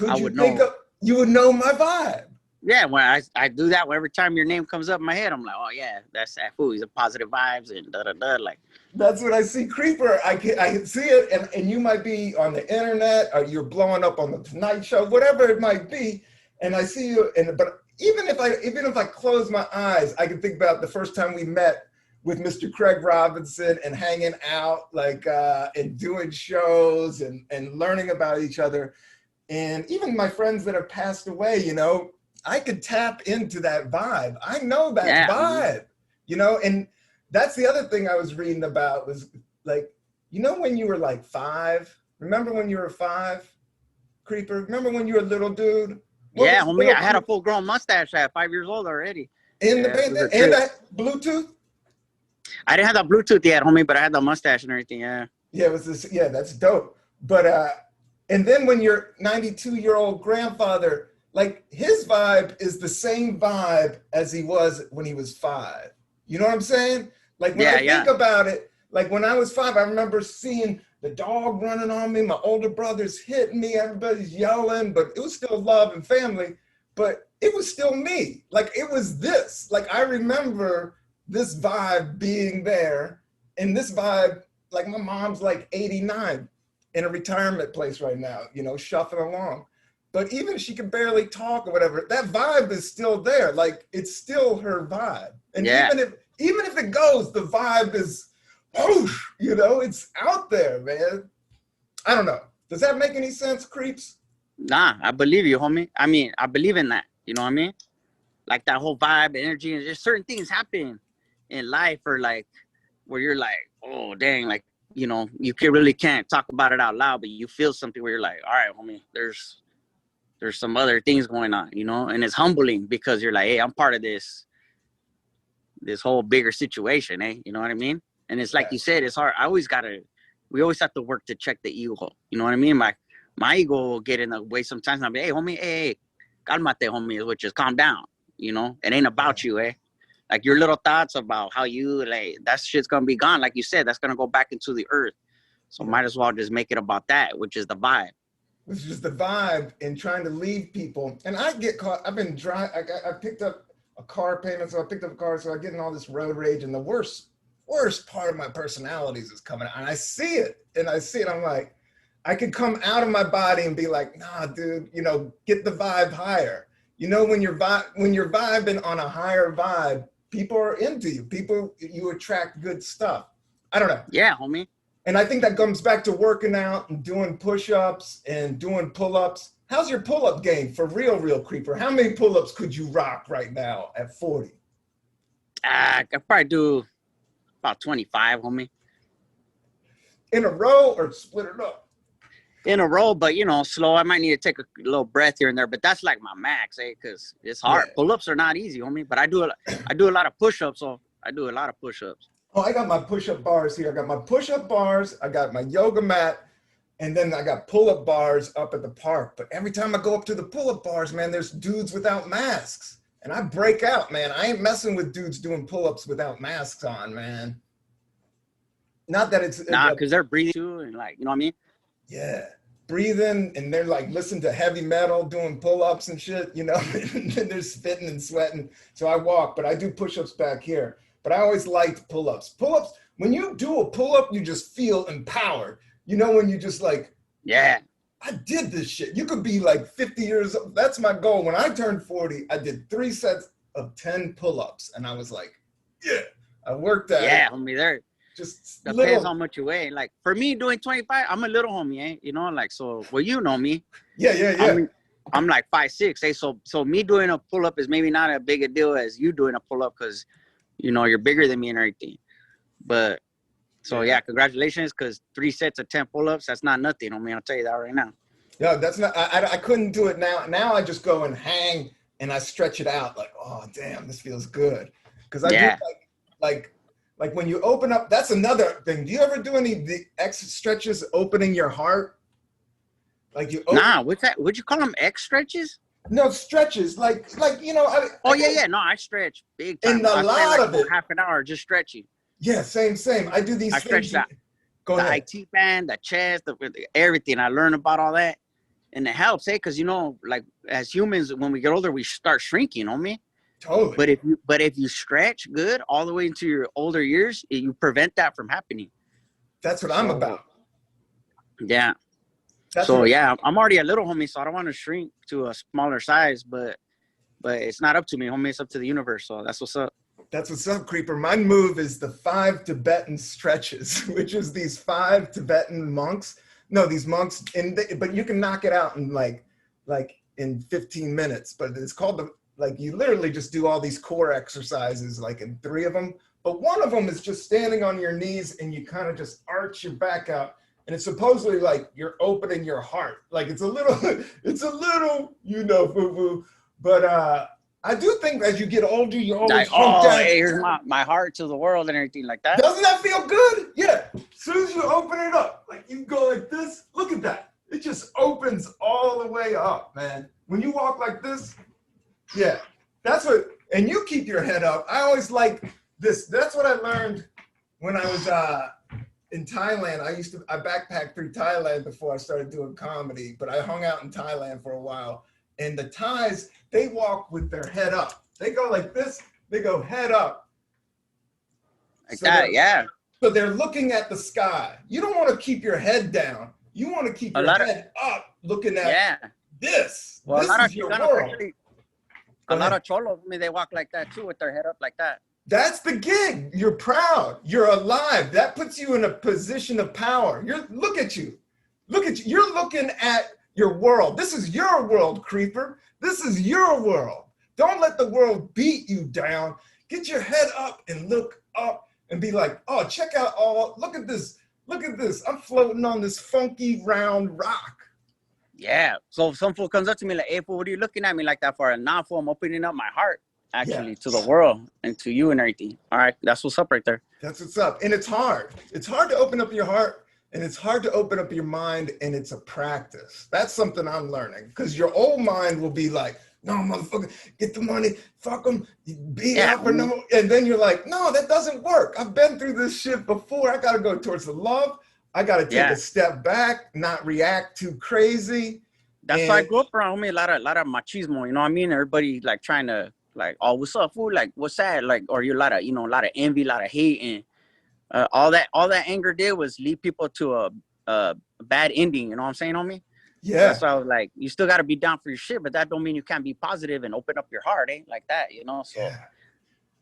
[SPEAKER 2] you would know my vibe?
[SPEAKER 3] Yeah, when I do that, every time your name comes up in my head, I'm like, oh yeah, that's that fool. He's a positive vibes and like.
[SPEAKER 2] That's what I see, Creeper. I can see it, and you might be on the internet, or you're blowing up on the Tonight Show, whatever it might be, and I see you. But even if I close my eyes, I can think about the first time we met with Mr. Craig Robinson and hanging out, and doing shows and learning about each other, and even my friends that have passed away. I could tap into that vibe. I know that vibe, and that's the other thing I was reading about was like, when you were like 5, remember when you were 5, Creeper? Remember when you were a little dude?
[SPEAKER 3] Yeah, homie, I had a full grown mustache at 5 years old already.
[SPEAKER 2] In the band, and that Bluetooth?
[SPEAKER 3] I didn't have the Bluetooth yet, homie, but I had the mustache and everything, yeah.
[SPEAKER 2] Yeah, it was this, yeah, that's dope. But, and then when your 92-year-old grandfather, like his vibe is the same vibe as he was when he was 5. You know what I'm saying? Like when I think about it, like when I was 5, I remember seeing the dog running on me, my older brothers hitting me, everybody's yelling, but it was still love and family, but it was still me. Like it was this, like I remember this vibe being there, and this vibe, like my mom's like 89 in a retirement place right now, shuffling along. But even if she can barely talk or whatever, that vibe is still there. Like it's still her vibe. And even if it goes, the vibe is, whoosh, it's out there, man. I don't know. Does that make any sense, Creeps?
[SPEAKER 3] Nah, I believe you, homie. I mean, I believe in that. You know what I mean? Like that whole vibe, energy, and just certain things happen in life or like where you're like, oh, dang, like, you really can't talk about it out loud, but you feel something where you're like, all right, homie, there's some other things going on, and it's humbling because you're like, hey, I'm part of this whole bigger situation, eh? You know what I mean? And it's like you said, it's hard. We always have to work to check the ego. You know what I mean? My ego will get in the way sometimes. I'll be, hey, homie, hey, calmate, homie, which is calm down. It ain't about you, eh? Like your little thoughts about how you, like, that shit's going to be gone. Like you said, that's going to go back into the earth. So might as well just make it about that, which is the vibe.
[SPEAKER 2] Which is the vibe in trying to leave people. And I get caught, I've been driving, I picked up a car payment, so I picked up a car, so I get in all this road rage, and the worst part of my personalities is coming out. And I see it, I'm like, I could come out of my body and be like, nah, dude, get the vibe higher. When you're vibing on a higher vibe, people are into you. You attract good stuff. I don't know.
[SPEAKER 3] Yeah, homie.
[SPEAKER 2] And I think that comes back to working out and doing push-ups and doing pull-ups. How's your pull-up game for real, Creeper? How many pull-ups could you rock right now at 40?
[SPEAKER 3] I could probably do about 25, homie.
[SPEAKER 2] In a row or split it up?
[SPEAKER 3] In a row, but you know, slow. I might need to take a little breath here and there, but that's like my max, because it's hard.
[SPEAKER 2] Yeah.
[SPEAKER 3] Pull-ups are not easy, homie. But I do a lot of push-ups, so I do a lot of push-ups.
[SPEAKER 2] Oh, I got my push-up bars here. I got my push-up bars. I got my yoga mat. And then I got pull-up bars up at the park. But every time I go up to the pull-up bars, man, there's dudes without masks. And I break out, man. I ain't messing with dudes doing pull-ups without masks on, man. Not that it's...
[SPEAKER 3] Nah, because they're breathing too, and like, you know what I mean?
[SPEAKER 2] Yeah. Breathing, and they're like, listen to heavy metal, doing pull-ups and shit, you know? And they're spitting and sweating. So I walk, but I do push-ups back here. But I always liked pull-ups. Pull-ups, when you do a pull-up, you just feel empowered. You know, when you just like,
[SPEAKER 3] Yeah.
[SPEAKER 2] I did this shit. You could be like 50 years old. That's my goal. When I turned 40, I did 3 sets of 10 pull-ups. And I was like, yeah, I worked at it.
[SPEAKER 3] Yeah, homie, there.
[SPEAKER 2] Just
[SPEAKER 3] Depends
[SPEAKER 2] little.
[SPEAKER 3] how much you weigh. Like, for me, doing 25, I'm a little homie, eh? You know, like, so, well, you know me.
[SPEAKER 2] Yeah.
[SPEAKER 3] I'm like 5'6", eh? So me doing a pull-up is maybe not a big a deal as you doing a pull-up, because, you know, you're bigger than me and everything. But, so, yeah, congratulations, because 3 sets of 10 pull-ups, that's not nothing. I mean, I'll tell you that right now.
[SPEAKER 2] Yeah, that's not, I couldn't do it now. Now I just go and hang and I stretch it out like, oh, damn, this feels good. Because I do like when you open up, that's another thing. Do you ever do any of the X stretches opening your heart? Like you open,
[SPEAKER 3] Nah, what's that? Would you call them X stretches?
[SPEAKER 2] No, stretches, like you know.
[SPEAKER 3] No, I stretch big time.
[SPEAKER 2] And a lot of it.
[SPEAKER 3] Half an hour just stretching.
[SPEAKER 2] Yeah, same. I do these
[SPEAKER 3] I
[SPEAKER 2] things.
[SPEAKER 3] stretch
[SPEAKER 2] Go
[SPEAKER 3] the
[SPEAKER 2] ahead.
[SPEAKER 3] IT band, the chest, everything. I learn about all that. And it helps, eh? Because, you know, like as humans, when we get older, we start shrinking, homie.
[SPEAKER 2] Totally.
[SPEAKER 3] But if you stretch good all the way into your older years, you prevent that from happening.
[SPEAKER 2] That's what I'm about.
[SPEAKER 3] Yeah. I'm already a little homie, so I don't want to shrink to a smaller size, but it's not up to me, homie. It's up to the universe. So that's what's up.
[SPEAKER 2] That's what's up, Creeper. My move is the 5 Tibetan stretches, which is these 5 Tibetan monks. No, these monks, but you can knock it out in like in 15 minutes. But it's called you literally just do all these core exercises, like in 3 of them. But one of them is just standing on your knees and you kind of just arch your back out. And it's supposedly like you're opening your heart. Like it's a little, you know, foo-foo. But I do think as you get older, you always
[SPEAKER 3] like, hey, here's my heart to the world and everything like that.
[SPEAKER 2] Doesn't that feel good? Yeah. As soon as you open it up, like you go like this, look at that. It just opens all the way up, man. When you walk like this, yeah, that's what, and you keep your head up. I always like this. That's what I learned when I was in Thailand. I backpacked through Thailand before I started doing comedy, but I hung out in Thailand for a while. And the Thais, they walk with their head up. They go like this, they go head up.
[SPEAKER 3] Like so that, yeah.
[SPEAKER 2] So they're looking at the sky. You don't want to keep your head down. You want to keep your head up looking at this.
[SPEAKER 3] Well,
[SPEAKER 2] this is your world.
[SPEAKER 3] A lot of Cholos, they walk like that too, with their head up like that.
[SPEAKER 2] That's the gig. You're proud. You're alive. That puts you in a position of power. Look at you. Look at you. You're looking at your world. This is your world, Creeper. This is your world. Don't let the world beat you down. Get your head up and look up and be like, oh, check out look at this. Look at this. I'm floating on this funky round rock.
[SPEAKER 3] Yeah. So if some fool comes up to me like, hey, fool, what are you looking at me like that for? And now, fool, I'm opening up my heart, actually, to the world and to you and everything. All right. That's what's up right there. That's
[SPEAKER 2] what's up. And it's hard. It's hard to open up your heart. And it's hard to open up your mind, and it's a practice. That's something I'm learning. Because your old mind will be like, no, motherfucker, get the money, fuck them, be out for no. And then you're like, no, that doesn't work. I've been through this shit before. I got to go towards the love. I got to take a step back, not react too crazy.
[SPEAKER 3] That's why I grew up around me, a lot of machismo, you know what I mean? Everybody like trying to like, oh, what's up, fool? Like, what's that? Like, or you a lot of envy, a lot of hate, and all that anger did was lead people to a bad ending. You know what I'm saying, homie? Yeah. That's why I was like, you still got to be down for your shit, but that don't mean you can't be positive and open up your heart, like that, you know? So,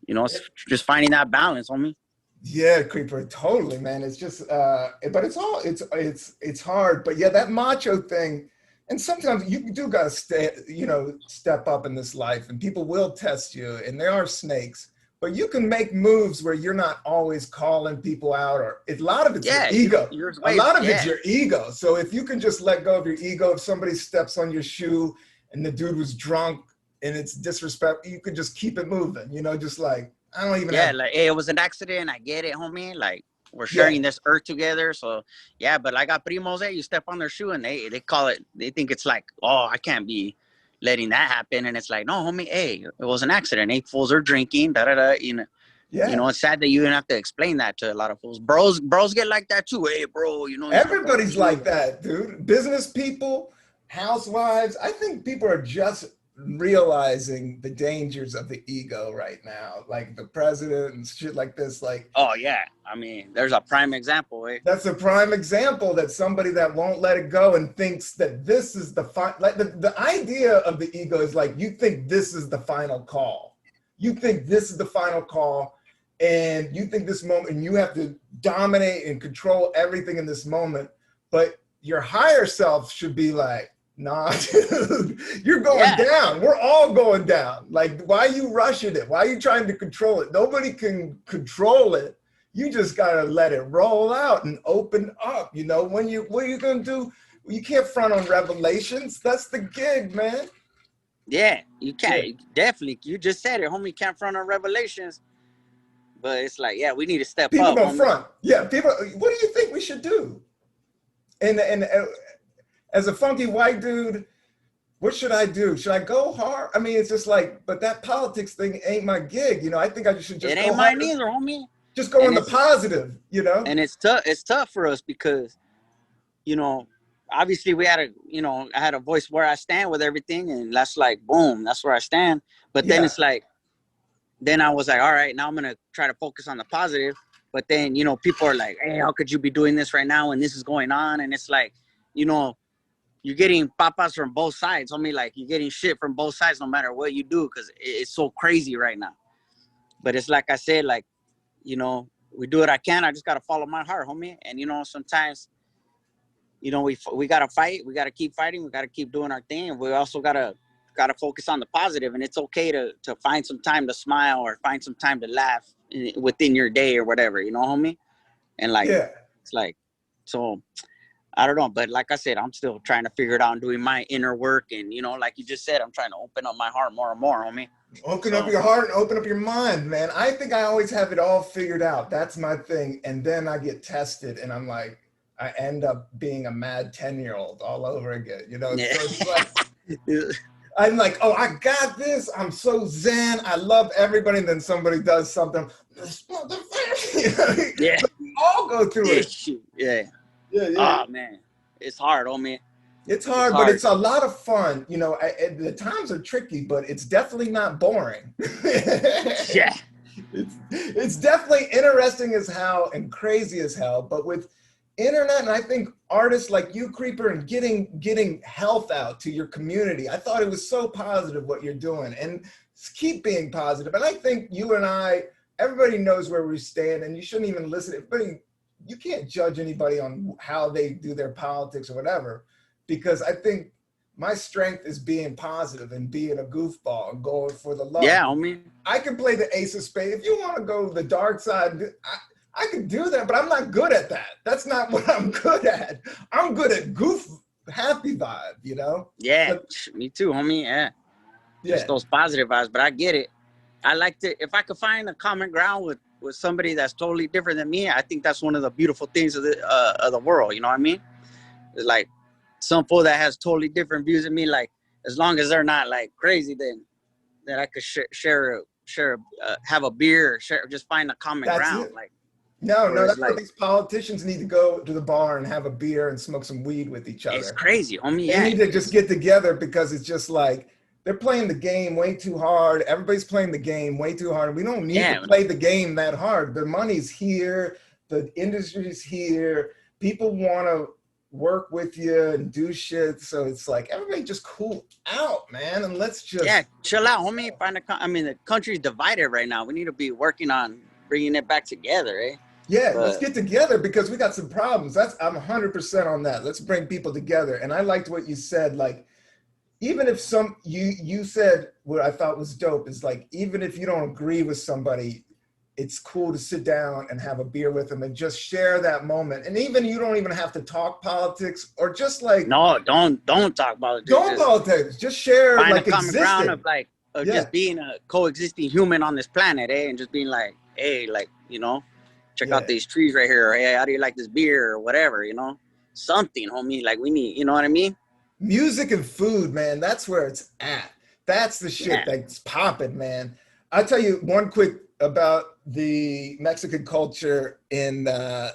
[SPEAKER 3] you know, it's just finding that balance, homie. Yeah, Creeper, totally, man. It's just, but it's hard. But yeah, that macho thing, and sometimes you do got to step up in this life, and people will test you, and there are snakes.
[SPEAKER 2] but you can make moves where you're not always calling people out, or a lot of it's your ego. A lot of it's your ego. So if you can just let go of your ego, if somebody steps on your shoe and the dude was drunk and it's disrespect, you could just keep it moving, you know, just like, I don't even have.
[SPEAKER 3] Like, hey, it was an accident. I get it, homie. Like, we're sharing this earth together. So, yeah, but I got primos, hey, you step on their shoe and they call it, they think it's like, oh, I can't be letting that happen. And it's like, no, homie, hey, it was an accident. 8 fools are drinking, you know.
[SPEAKER 2] Yeah.
[SPEAKER 3] You know, it's sad that you even have to explain that to a lot of fools. Bros get like that too. Hey, bro, you know.
[SPEAKER 2] Everybody's like that, dude. Business people, housewives. I think people are just realizing the dangers of the ego right now, like the president and shit like this. Like,
[SPEAKER 3] oh yeah, I mean, there's a prime example. Eh?
[SPEAKER 2] That's a prime example that somebody that won't let it go and thinks that this is the like the idea of the ego is like, you think this is the final call. You think this is the final call, and you think this moment, and you have to dominate and control everything in this moment. But your higher self should be like, nah, dude, you're going down. We're all going down. Like, why are you rushing it? Why are you trying to control it? Nobody can control it. You just gotta let it roll out and open up. You know, what are you gonna do? You can't front on revelations. That's the gig, man.
[SPEAKER 3] Yeah, you can't. Yeah. Definitely. You just said it, homie. Can't front on revelations. But it's like, yeah, we need to step
[SPEAKER 2] people
[SPEAKER 3] up.
[SPEAKER 2] People don't front. Yeah, people. What do you think we should do? And as a funky white dude, what should I do? Should I go hard? I mean, it's just like, but that politics thing ain't my gig. You know, I think I should just.
[SPEAKER 3] It ain't mine either, homie.
[SPEAKER 2] Just go in the positive, you know.
[SPEAKER 3] And it's tough. It's tough for us because, you know, obviously we had I had a voice where I stand with everything, and that's like, boom, that's where I stand. But then it's like, then I was like, all right, now I'm gonna try to focus on the positive. But then, you know, people are like, hey, how could you be doing this right now when this is going on? And it's like, you know, you're getting papas from both sides. I mean, like, you're getting shit from both sides no matter what you do, because it's so crazy right now. But it's like I said, like, you know, we do what I can. I just got to follow my heart, homie. And, you know, sometimes, you know, we got to fight. We got to keep fighting. We got to keep doing our thing. And we also got to focus on the positive. And it's okay to find some time to smile or find some time to laugh within your day or whatever, you know, homie? And like, it's like, so I don't know. But like I said, I'm still trying to figure it out and doing my inner work. And, you know, like you just said, I'm trying to open up my heart more and more, homie.
[SPEAKER 2] Open up your heart and open up your mind, man. I think I always have it all figured out. That's my thing. And then I get tested and I'm like, I end up being a mad 10-year-old all over again. You know, so it's like, I'm like, oh, I got this. I'm so zen. I love everybody. And then somebody does something.
[SPEAKER 3] Yeah.
[SPEAKER 2] We all go through it.
[SPEAKER 3] Yeah. Oh, man. It's hard, homie.
[SPEAKER 2] It's hard, but it's a lot of fun. You know, the times are tricky, but it's definitely not boring.
[SPEAKER 3] Yeah.
[SPEAKER 2] It's definitely interesting as hell and crazy as hell. But with internet, and I think artists like you, Creeper, and getting health out to your community, I thought it was so positive what you're doing. And keep being positive. And I think you and I, everybody knows where we stand, and you shouldn't even listen. You can't judge anybody on how they do their politics or whatever. Because I think my strength is being positive and being a goofball and going for the love.
[SPEAKER 3] Yeah, homie.
[SPEAKER 2] I can play the ace of spades. If you want to go the dark side, I can do that, but I'm not good at that. That's not what I'm good at. I'm good at happy vibe, you know?
[SPEAKER 3] Yeah, me too, homie. Yeah. Just those positive vibes, but I get it. I like to, if I could find a common ground with somebody that's totally different than me, I think that's one of the beautiful things of the world, you know what I mean? It's like, some fool that has totally different views of me, like, as long as they're not like crazy, then I could share have a beer, just find a common ground. It. Like,
[SPEAKER 2] no, that's like, what these politicians need to go to the bar and have a beer and smoke some weed with each other.
[SPEAKER 3] It's crazy, homie.
[SPEAKER 2] They need to just get together, because it's just like they're playing the game way too hard. Everybody's playing the game way too hard. We don't need to play the game that hard. The money's here, the industry's here. People want to work with you and do shit, so it's like everybody just cool out, man, and let's just
[SPEAKER 3] chill out, homie. The country's divided right now. We need to be working on bringing it back together, eh?
[SPEAKER 2] Let's get together, because we got some problems. I'm 100% on that. Let's bring people together. And I liked what you said, like, even if you said what I thought was dope is like, even if you don't agree with somebody, it's cool to sit down and have a beer with them and just share that moment. And even you don't even have to talk politics or just like
[SPEAKER 3] No, don't talk politics.
[SPEAKER 2] don't politics. Just share
[SPEAKER 3] find
[SPEAKER 2] like
[SPEAKER 3] a common ground
[SPEAKER 2] existing.
[SPEAKER 3] of like just being a coexisting human on this planet, and just being like, hey, like, check out these trees right here. Or, hey, how do you like this beer or whatever? Something, homie. Like we need, you know what I mean?
[SPEAKER 2] Music and food, man. That's where it's at. That's the shit that's popping, man. I'll tell you one quick about the Mexican culture in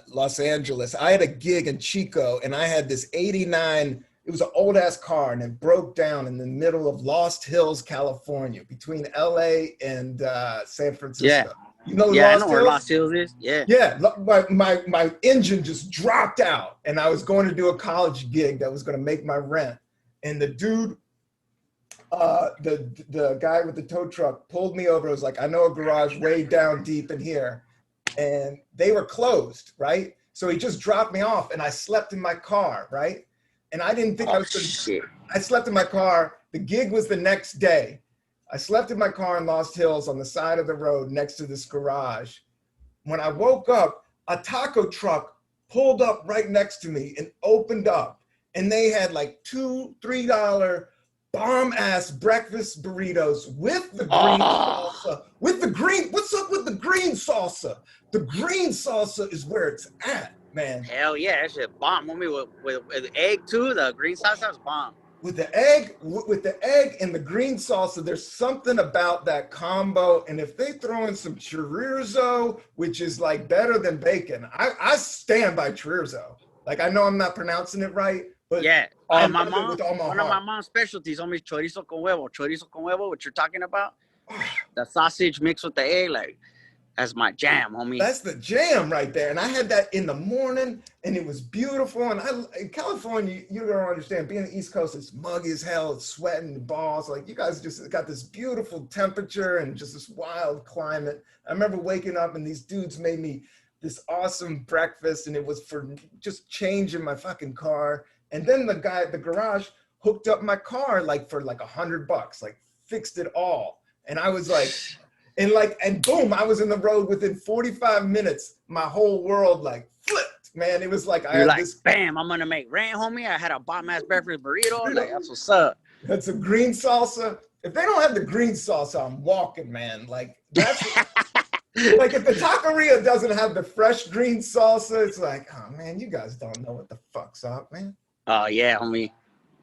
[SPEAKER 2] Los Angeles. I had a gig in Chico and I had this 89, it was an old ass car and it broke down in the middle of Lost Hills, California, between LA and San Francisco.
[SPEAKER 3] Yeah.
[SPEAKER 2] You know
[SPEAKER 3] I
[SPEAKER 2] Lost
[SPEAKER 3] know
[SPEAKER 2] Hills?
[SPEAKER 3] where Lost Hills is. Yeah.
[SPEAKER 2] Yeah, my engine just dropped out and I was going to do a college gig that was going to make my rent. And the dude, the guy with the tow truck pulled me over. It was like, I know a garage way down deep in here. And they were closed, right? So he just dropped me off and I slept in my car, right? And I didn't think I was gonna, I slept in my car. The gig was the next day. I slept in my car in Lost Hills on the side of the road next to this garage. When I woke up, a taco truck pulled up right next to me and opened up. And they had like $2-3 bomb ass breakfast burritos with the green salsa. With the green, what's up with the green salsa? The green salsa is where it's at, man.
[SPEAKER 3] Hell yeah, that shit bomb. Homie, with egg too. The green salsa was bomb.
[SPEAKER 2] With the egg and the green salsa, there's something about that combo. And if they throw in some chorizo, which is like better than bacon, I stand by chorizo. Like, I know I'm not pronouncing it right, but
[SPEAKER 3] yeah.
[SPEAKER 2] I
[SPEAKER 3] My
[SPEAKER 2] love
[SPEAKER 3] mom,
[SPEAKER 2] it with all my
[SPEAKER 3] one
[SPEAKER 2] heart.
[SPEAKER 3] of my mom's specialties, homie, chorizo con huevo, what you're talking about. The sausage mixed with the egg, like, that's my jam, homie.
[SPEAKER 2] That's the jam right there. And I had that in the morning and it was beautiful. And in California, you don't understand, being on the East Coast, it's muggy as hell, it's sweating balls. Like, you guys just got this beautiful temperature and just this wild climate. I remember waking up and these dudes made me this awesome breakfast and it was for just changing my fucking car. And then the guy at the garage hooked up my car like for like $100, like fixed it all. And I was like, and boom, I was in the road within 45 minutes. My whole world like flipped, man. It was like,
[SPEAKER 3] You're like, this, bam, I'm gonna make rent, homie. I had a bomb ass breakfast burrito. Like, that's what's up.
[SPEAKER 2] That's a green salsa. If they don't have the green salsa, I'm walking, man. Like, that's like if the taqueria doesn't have the fresh green salsa, it's like, oh man, you guys don't know what the fuck's up, man.
[SPEAKER 3] Oh yeah, homie,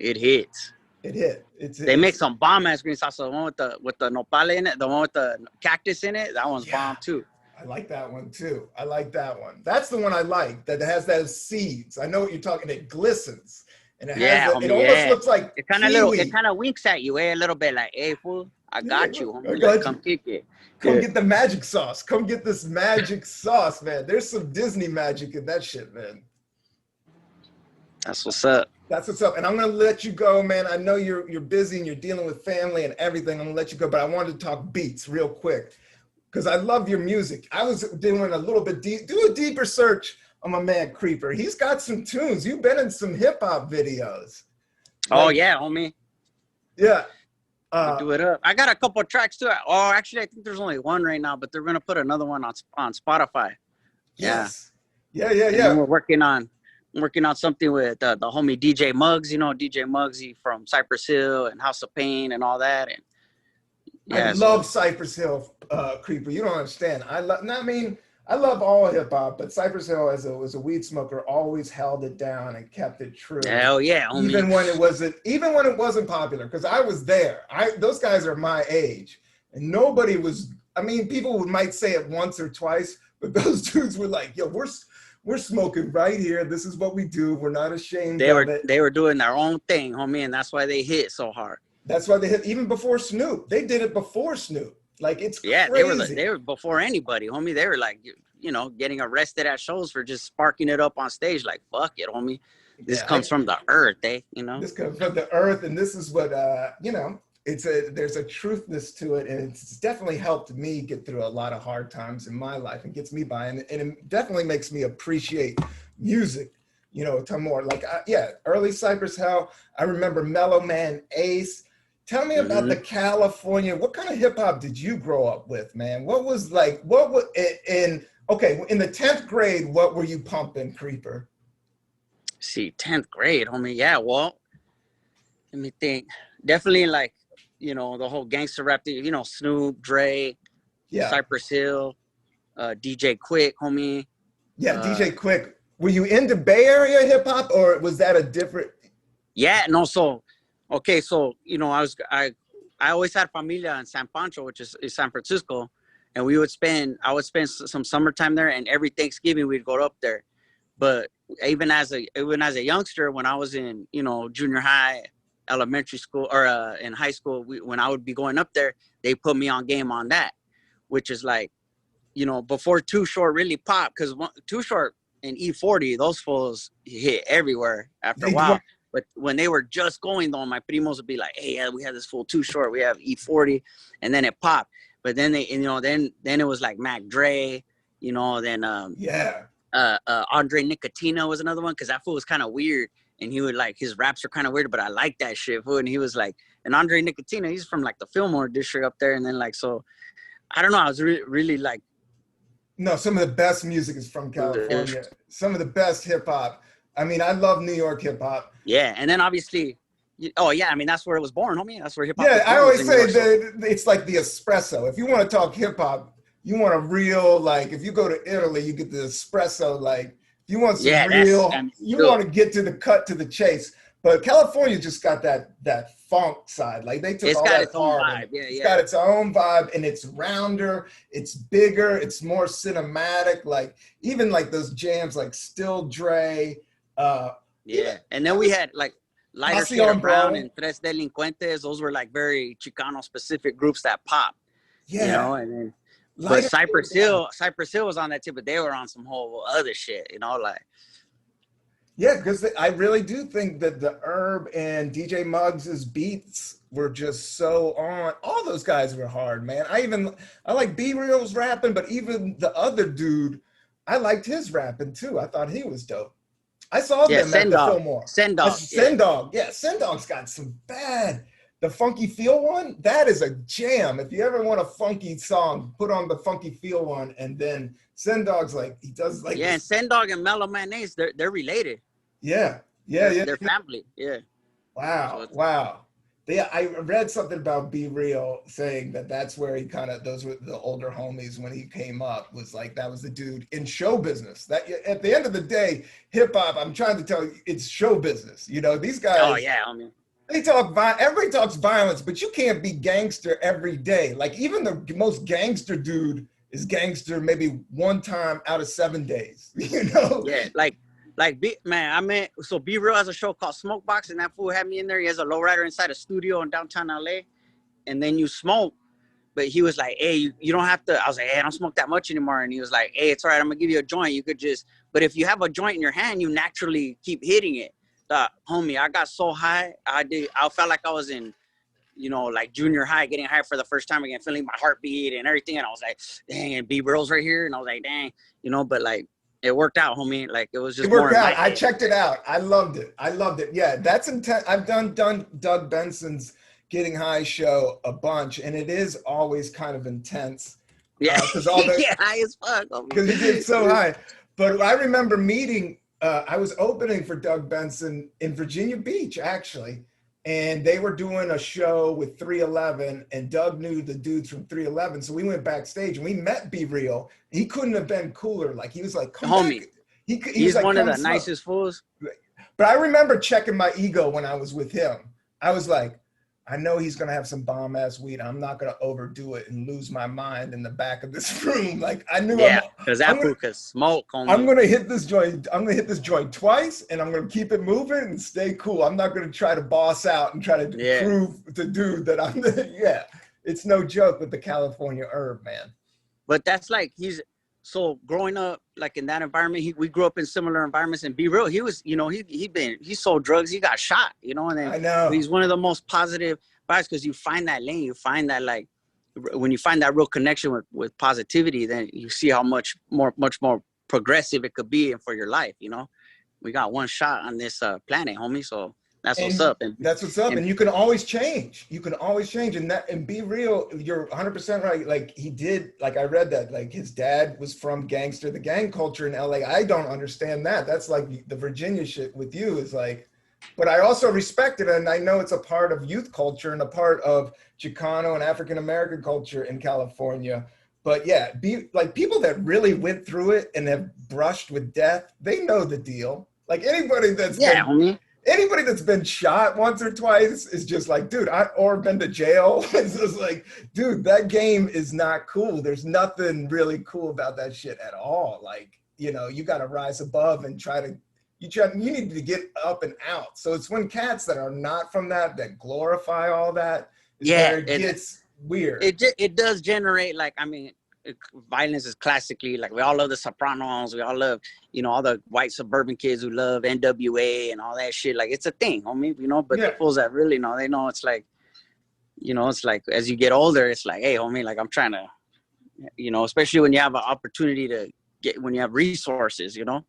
[SPEAKER 3] it hits.
[SPEAKER 2] It hit.
[SPEAKER 3] They make some bomb ass green salsa. The one with the nopal in it, the one with the cactus in it. That one's bomb too.
[SPEAKER 2] I like that one too. I like that one. That's the one I like. That has those seeds. I know what you're talking. It glistens, and it has. Homie, it almost looks like
[SPEAKER 3] it kind of It kind of winks at you, a little bit, like, "Hey, fool, I got you, homie. Like, come kick it.
[SPEAKER 2] Come get the magic sauce. Come get this magic sauce, man. There's some Disney magic in that shit, man.
[SPEAKER 3] That's what's up.
[SPEAKER 2] That's what's up. And I'm gonna let you go, man. I know you're busy and you're dealing with family and everything. I'm gonna let you go, but I wanted to talk beats real quick because I love your music. I was doing a little bit do a deeper search on my man Creeper. He's got some tunes. You've been in some hip hop videos.
[SPEAKER 3] Oh yeah, homie.
[SPEAKER 2] Yeah.
[SPEAKER 3] Do it up. I got a couple of tracks too. Oh, actually, I think there's only one right now, but they're gonna put another one on Spotify.
[SPEAKER 2] Yes. Yeah.
[SPEAKER 3] And we're working on something with the homie DJ Muggs. You know, DJ Muggsy from Cypress Hill and House of Pain and all that. And
[SPEAKER 2] I love Cypress Hill, Creeper. You don't understand. I love all hip hop, but Cypress Hill as a weed smoker always held it down and kept it true.
[SPEAKER 3] Hell yeah, homie.
[SPEAKER 2] Even when it wasn't popular, because I was there. Those guys are my age, and nobody was. I mean, people might say it once or twice, but those dudes were like, "Yo, we're smoking right here. This is what we do. We're not ashamed of it."
[SPEAKER 3] They were doing their own thing, homie, and that's why they hit so hard.
[SPEAKER 2] That's why they hit even before Snoop. They did it before Snoop. Like, it's crazy.
[SPEAKER 3] They were before anybody, homie. They were like, getting arrested at shows for just sparking it up on stage. Like, fuck it, homie. This comes from the earth, This comes from the earth, and this is what there's a truthness to it, and it's definitely helped me get through a lot of hard times in my life and gets me by, and it definitely makes me appreciate music
[SPEAKER 2] you know, to more like, yeah, early Cypress Hill. I remember Mellow Man Ace. Tell me about the California. What kind of hip hop did you grow up with, man? What was like, what was okay, in the 10th grade, what were you pumping, Creeper?
[SPEAKER 3] See, 10th grade, homie. Yeah, well, let me think. Definitely like, you know, the whole gangster rap thing, you know, Snoop, Dre,
[SPEAKER 2] Yeah.
[SPEAKER 3] Cypress Hill, DJ Quick, homie.
[SPEAKER 2] Yeah, DJ Quick. Were you into Bay Area hip hop, or was that a different?
[SPEAKER 3] Yeah, no, so okay, so you know, I always had familia in San Pancho, which is San Francisco, and I would spend some summertime there, and every Thanksgiving we'd go up there. But even as a youngster, when I was in, you know, junior high, elementary school, or in high school, when I would be going up there, they put me on game on that, which is like, you know, before Too Short really popped, because Too Short and E40, those fools hit everywhere after a while. But when they wwere just going though, my primos would be like, "Hey, yeah, we have this fool Too Short, we have E40," and then it popped. But then they, you know, then it was like Mac Dre, you know, then Andre Nicotino was another one, because that fool was kind of weird, and he would like, his raps are kind of weird, but I like that shit, fool. And he was like, and Andre Nicotino, he's from like the Fillmore district up there, and then like, so I don't know, I was really like.
[SPEAKER 2] No, some of the best music is from California. Some of the best hip hop. I mean, I love New York hip hop.
[SPEAKER 3] Yeah, and then obviously, oh yeah, I mean, that's where it was born, homie. That's where hip hop.
[SPEAKER 2] Yeah, I always say that it's like the espresso. If you want to talk hip hop, you want a real, like, if you go to Italy, you get the espresso. Like, if you want some real, you want to get to the cut, to the chase. But California just got that funk side. Like, they took all that
[SPEAKER 3] its own vibe. Yeah,
[SPEAKER 2] it's got its own vibe, and it's rounder, it's bigger, it's more cinematic. Like, even like those jams like Still Dre.
[SPEAKER 3] Yeah, and then we had like Lighter Shade of Brown and Tres Delincuentes. Those were like very Chicano specific groups that pop. Yeah, you know, and then but Cypress Hill was on that too, but they were on some whole other shit, you know, like.
[SPEAKER 2] Yeah, because I really do think that the Herb and DJ Muggs's beats were just so on. All those guys were hard, man. I like B Real's rapping, but even the other dude, I liked his rapping too. I thought he was dope. I saw them at the Fillmore. Sendog. Yeah, Sendog's got some bad. The Funky Feel one, that is a jam. If you ever want a funky song, put on the Funky Feel one, and then Sendog's like, he does like.
[SPEAKER 3] Yeah, this. And Sendog and Mellow Man Ace, they're related.
[SPEAKER 2] Yeah.
[SPEAKER 3] They're family. Yeah.
[SPEAKER 2] Wow. I read something about Be Real saying that that's where he those were the older homies when he came up, was like, that was the dude in show business. That at the end of the day, hip hop, I'm trying to tell you, it's show business. You know, these guys.
[SPEAKER 3] Oh yeah, I mean.
[SPEAKER 2] Everybody talks violence, but you can't be gangster every day. Like, even the most gangster dude is gangster maybe one time out of 7 days. You know?
[SPEAKER 3] Yeah, so Be Real has a show called Smoke Box, and that fool had me in there. He has a lowrider inside a studio in downtown LA, and then you smoke. But he was like, "Hey, you don't have to." I was like, "Hey, I don't smoke that much anymore." And he was like, "Hey, it's all right. I'm gonna give you a joint. You could just, but if you have a joint in your hand, you naturally keep hitting it." Homie, I got so high. I felt like I was in, you know, like junior high, getting high for the first time again, feeling my heartbeat and everything. And I was like, "Dang, and B Real's right here." And I was like, "Dang," you know, but like. It worked out, homie. Like, it was just.
[SPEAKER 2] It worked out. I checked it out. I loved it. Yeah, that's intense. I've done Doug Benson's Getting High show a bunch, and it is always kind of intense.
[SPEAKER 3] Yeah, because high as fuck.
[SPEAKER 2] Because he gets so high. But I remember meeting. I was opening for Doug Benson in Virginia Beach, actually, and they were doing a show with 311, and Doug knew the dudes from 311, so we went backstage and we met Be Real. He couldn't have been cooler. Like, he was like, "Come
[SPEAKER 3] homie,
[SPEAKER 2] back."
[SPEAKER 3] He's like, one of the nicest fools.
[SPEAKER 2] But I remember checking my ego when I was with him. I was like, I know he's gonna have some bomb ass weed. I'm not gonna overdo it and lose my mind in the back of this room. Like, I knew.
[SPEAKER 3] Yeah, because that fool could smoke.
[SPEAKER 2] I'm gonna hit this joint. I'm gonna hit this joint twice, and I'm gonna keep it moving and stay cool. I'm not gonna try to boss out and try to prove to dude that I'm. Yeah, it's no joke with the California Herb, man.
[SPEAKER 3] But that's like, so growing up like in that environment, we grew up in similar environments. And Be Real, he was, you know, he sold drugs, he got shot, you know, and then
[SPEAKER 2] I know
[SPEAKER 3] he's one of the most positive vibes, because you find that lane, you find that, like, when you find that real connection with positivity, then you see how much more progressive it could be for your life, you know. we got one shot on this planet, homie. So that's
[SPEAKER 2] And
[SPEAKER 3] what's up.
[SPEAKER 2] that's what's up. And you can always change. You can always change. And be real. You're 100% right. Like he did, like I read that, like his dad was from the gang culture in LA. I don't understand that. That's like the Virginia shit with you is like, but I also respect it. And I know it's a part of youth culture and a part of Chicano and African-American culture in California. But yeah, be like people that really went through it and have brushed with death, they know the deal. Like anybody that's
[SPEAKER 3] homie.
[SPEAKER 2] Anybody that's been shot once or twice is just like, dude, or been to jail. It's just like, dude, that game is not cool. There's nothing really cool about that shit at all. Like, you know, you got to rise above and you need to get up and out. So it's when cats that are not from that glorify all that, where it gets weird.
[SPEAKER 3] It does generate, like, I mean, violence is classically, like, we all love the Sopranos, we all love, you know, all the white suburban kids who love NWA and all that shit. Like, it's a thing, homie, you know. But the fools that really know, they know it's like, you know, it's like as you get older, it's like, hey, homie, like I'm trying to, you know, especially when you have an opportunity to when you have resources, you know,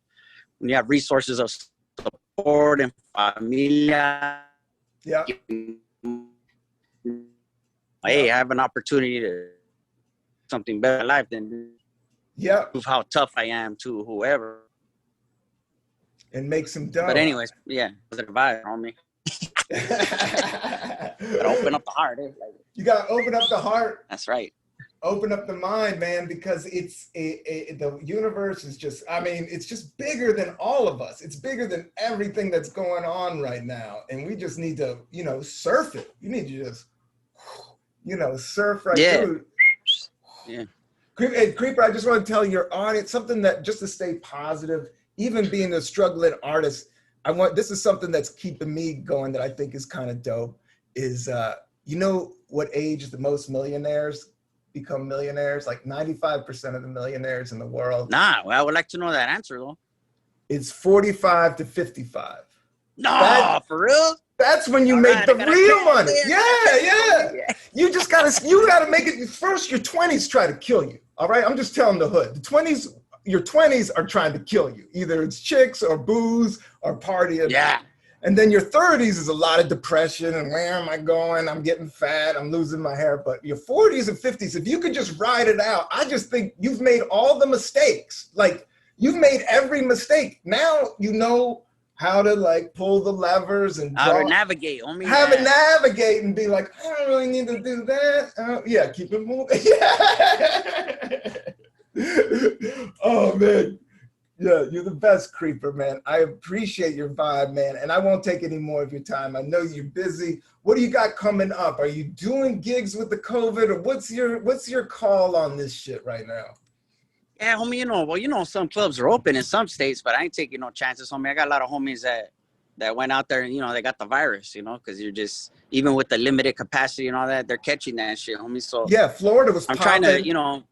[SPEAKER 3] when you have resources of support and familia.
[SPEAKER 2] Yeah.
[SPEAKER 3] Hey, I have an opportunity to something better in life than prove how tough I am to whoever
[SPEAKER 2] and make some dough.
[SPEAKER 3] But anyways, yeah, positive vibe on me. Gotta open up the heart.
[SPEAKER 2] You gotta open up the heart.
[SPEAKER 3] That's right.
[SPEAKER 2] Open up the mind, man, because it's the universe is just, I mean, it's just bigger than all of us. It's bigger than everything that's going on right now. And we just need to, you know, surf it. You need to just, you know, surf right through.
[SPEAKER 3] Yeah.
[SPEAKER 2] Hey, Creeper, I just want to tell your audience something that just to stay positive, even being a struggling artist, this is something that's keeping me going that I think is kind of dope is, you know what age the most millionaires become millionaires? Like 95% of the millionaires in the world.
[SPEAKER 3] Nah, well, I would like to know that answer though.
[SPEAKER 2] It's 45 to 55.
[SPEAKER 3] No, for real?
[SPEAKER 2] That's when you make the real money. Yeah. You gotta make it first. Your 20s try to kill you. All right. I'm just telling the hood. Your 20s are trying to kill you. Either it's chicks or booze or partying.
[SPEAKER 3] Yeah.
[SPEAKER 2] And then your 30s is a lot of depression and where am I going? I'm getting fat. I'm losing my hair. But your 40s and 50s, if you could just ride it out, I just think you've made all the mistakes. Like you've made every mistake. Now you know how to like pull the levers and
[SPEAKER 3] how to navigate.
[SPEAKER 2] Navigate and be like, I don't really need to do that. Keep it moving. Yeah. Oh man. Yeah, you're the best, Creeper, man. I appreciate your vibe, man. And I won't take any more of your time. I know you're busy. What do you got coming up? Are you doing gigs with the COVID or what's your call on this shit right now?
[SPEAKER 3] Yeah, homie, you know, some clubs are open in some states, but I ain't taking no chances, homie. I got a lot of homies that went out there and, you know, they got the virus, you know, because you're just, even with the limited capacity and all that, they're catching that shit, homie. So
[SPEAKER 2] yeah, Florida was
[SPEAKER 3] trying to, you know,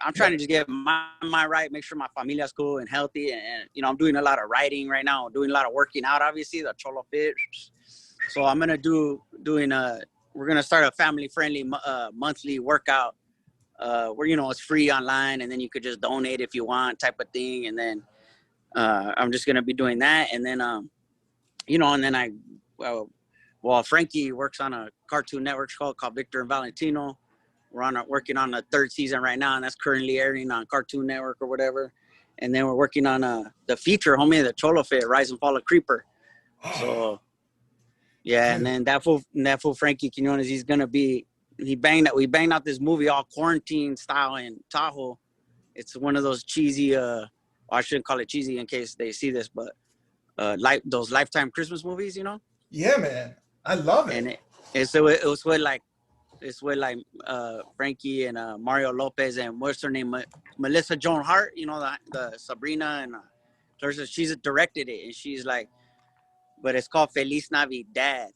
[SPEAKER 3] I'm trying to just get my right, make sure my familia's cool and healthy. And, you know, I'm doing a lot of writing right now, doing a lot of working out, obviously, the Cholo Fit. So I'm going to we're going to start a family-friendly monthly workout where, you know, it's free online and then you could just donate if you want type of thing. And then I'm just going to be doing that. And then, you know, and then Frankie works on a Cartoon Network called Victor and Valentino. We're working on the 3rd season right now, and that's currently airing on Cartoon Network or whatever. And then we're working on the feature, homie, the Cholo Fit, Rise and Fall of Creeper. So, yeah, and then that fool Frankie Quinones, we banged out this movie all quarantine style in Tahoe. It's one of those cheesy, I shouldn't call it cheesy in case they see this, but those Lifetime Christmas movies, you know?
[SPEAKER 2] Yeah, man. I love it.
[SPEAKER 3] And it was with Frankie and Mario Lopez and what's her name, Melissa Joan Hart, you know, the Sabrina and Clarissa, she's directed it and she's like, but it's called Feliz Navidad.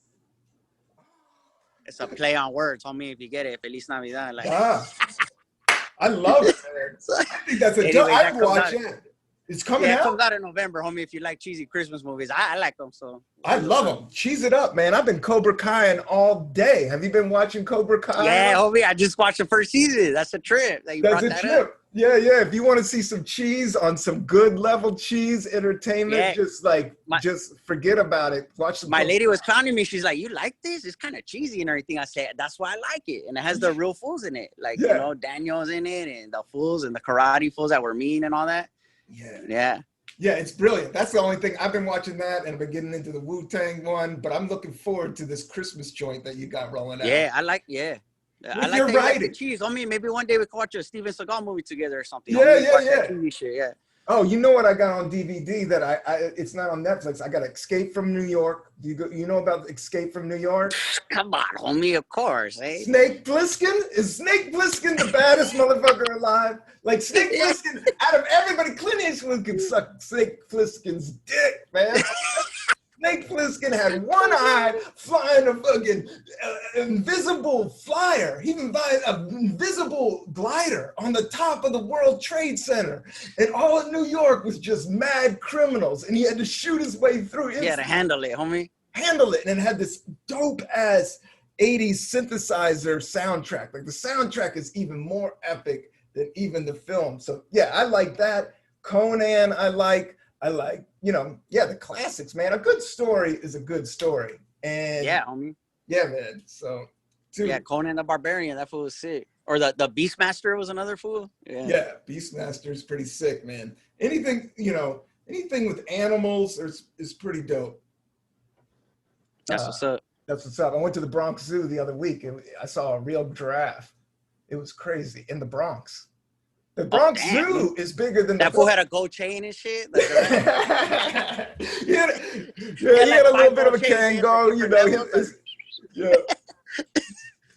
[SPEAKER 3] It's a play on words, homie. If you get it, Feliz Navidad. Like,
[SPEAKER 2] I love it, man. I think that's I'd watch it. It's coming out.
[SPEAKER 3] It comes out in November, homie. If you like cheesy Christmas movies, I like them. So
[SPEAKER 2] I love them. Cheese it up, man. I've been Cobra Kaiing all day. Have you been watching Cobra Kai?
[SPEAKER 3] Yeah, homie. I just watched the 1st season. That's a trip.
[SPEAKER 2] That's a trip. Yeah, yeah. If you want to see some cheese on some good level cheese entertainment,
[SPEAKER 3] Yeah.
[SPEAKER 2] just forget about it. Watch some.
[SPEAKER 3] My lady was clowning me. She's like, "You like this? It's kind of cheesy and everything." I said, "That's why I like it, and it has the real fools in it, like
[SPEAKER 2] Yeah.
[SPEAKER 3] Daniel's in it, and the fools and the karate fools that were mean and all that."
[SPEAKER 2] Yeah.
[SPEAKER 3] Yeah.
[SPEAKER 2] Yeah, it's brilliant. That's the only thing. I've been watching that, and I've been getting into the Wu-Tang one, but I'm looking forward to this Christmas joint that you got rolling out.
[SPEAKER 3] Yeah, I like that
[SPEAKER 2] With
[SPEAKER 3] you
[SPEAKER 2] your
[SPEAKER 3] like the
[SPEAKER 2] writing.
[SPEAKER 3] cheese. I mean, maybe one day we can watch a Steven Seagal movie together or something.
[SPEAKER 2] Yeah,
[SPEAKER 3] Homie,
[SPEAKER 2] yeah,
[SPEAKER 3] watch
[SPEAKER 2] yeah.
[SPEAKER 3] that TV shit, yeah.
[SPEAKER 2] Oh, you know what I got on DVD that I it's not on Netflix. I got Escape from New York. You know about Escape from New York?
[SPEAKER 3] Come on, homie, of course, eh?
[SPEAKER 2] Snake Plissken? Is Snake Plissken the baddest motherfucker alive? Like Snake Plissken, out of everybody, Clint Eastwood could suck Snake Plissken's dick, man. Snake Plissken had one eye flying a fucking invisible flyer. He even flying an invisible glider on the top of the World Trade Center. And all of New York was just mad criminals. And he had to shoot his way through.
[SPEAKER 3] You gotta handle it, homie.
[SPEAKER 2] Handle it. And it had this dope ass 80s synthesizer soundtrack. Like the soundtrack is even more epic than even the film. So yeah, I like that. Conan, I like, the classics, man. A good story is a good story. And
[SPEAKER 3] yeah, homie.
[SPEAKER 2] Yeah, man. So
[SPEAKER 3] yeah, Conan the Barbarian, that fool was sick. Or the Beastmaster was another fool.
[SPEAKER 2] Yeah, Beastmaster is pretty sick, man. Anything with animals is pretty dope.
[SPEAKER 3] That's what's up.
[SPEAKER 2] That's what's up. I went to the Bronx Zoo the other week and I saw a real giraffe. It was crazy in the Bronx. The Bronx Zoo is bigger than
[SPEAKER 3] that fool had a gold chain and shit.
[SPEAKER 2] He had a little bit of a Kango, yeah.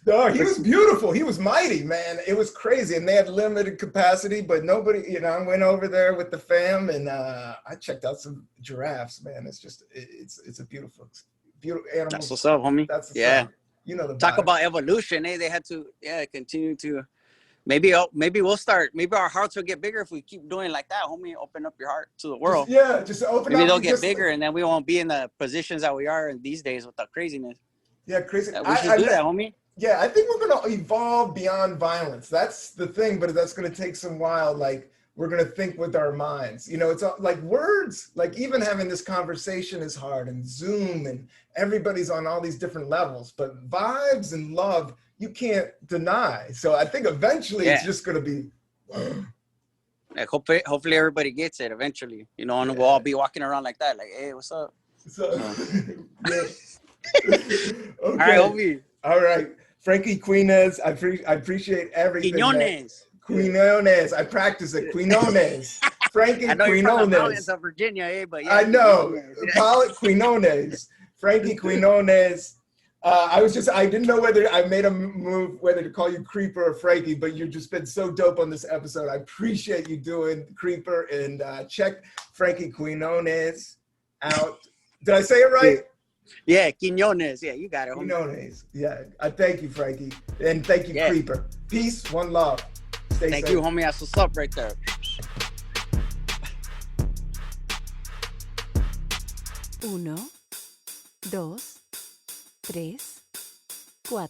[SPEAKER 2] No, he was beautiful. He was mighty, man. It was crazy, and they had limited capacity, but nobody, I went over there with the fam, and I checked out some giraffes, man. It's a beautiful animal.
[SPEAKER 3] That's what's up, homie.
[SPEAKER 2] That's what's up.
[SPEAKER 3] Talk about evolution, eh? They had to, continue to. Maybe we'll start. Maybe our hearts will get bigger if we keep doing like that, homie. Open up your heart to the world.
[SPEAKER 2] Just open up.
[SPEAKER 3] Maybe they'll get bigger, and then we won't be in the positions that we are in these days with the craziness.
[SPEAKER 2] Yeah, crazy.
[SPEAKER 3] We should do that, homie.
[SPEAKER 2] Yeah, I think we're gonna evolve beyond violence. That's the thing, but that's gonna take some while. Like we're gonna think with our minds. It's like words. Like even having this conversation is hard, and Zoom, and everybody's on all these different levels. But vibes and love, you can't deny. So I think eventually it's just gonna be.
[SPEAKER 3] Like hopefully everybody gets it eventually. And we'll all be walking around like that. Like, hey, what's up?
[SPEAKER 2] What's up? Okay.
[SPEAKER 3] All right, homie.
[SPEAKER 2] All right, Frankie Quinones. I appreciate everything. Quinones. I practice it. Quinones. Frankie
[SPEAKER 3] I know
[SPEAKER 2] Quinones.
[SPEAKER 3] You're from the mountains of Virginia, but yeah.
[SPEAKER 2] I know. Call it Quinones. Frankie Quinones. I didn't know whether I made a move, whether to call you Creeper or Frankie, but you've just been so dope on this episode. I appreciate you doing Creeper, and check Frankie Quinones out. Did I say it right?
[SPEAKER 3] Yeah, Quinones. Yeah, you got it, homie.
[SPEAKER 2] Quinones. Yeah. I thank you, Frankie. And thank you, Creeper. Peace, one love. Stay safe.
[SPEAKER 3] Thank you, homie. That's what's up right there.
[SPEAKER 4] 1, 2, 3, 4.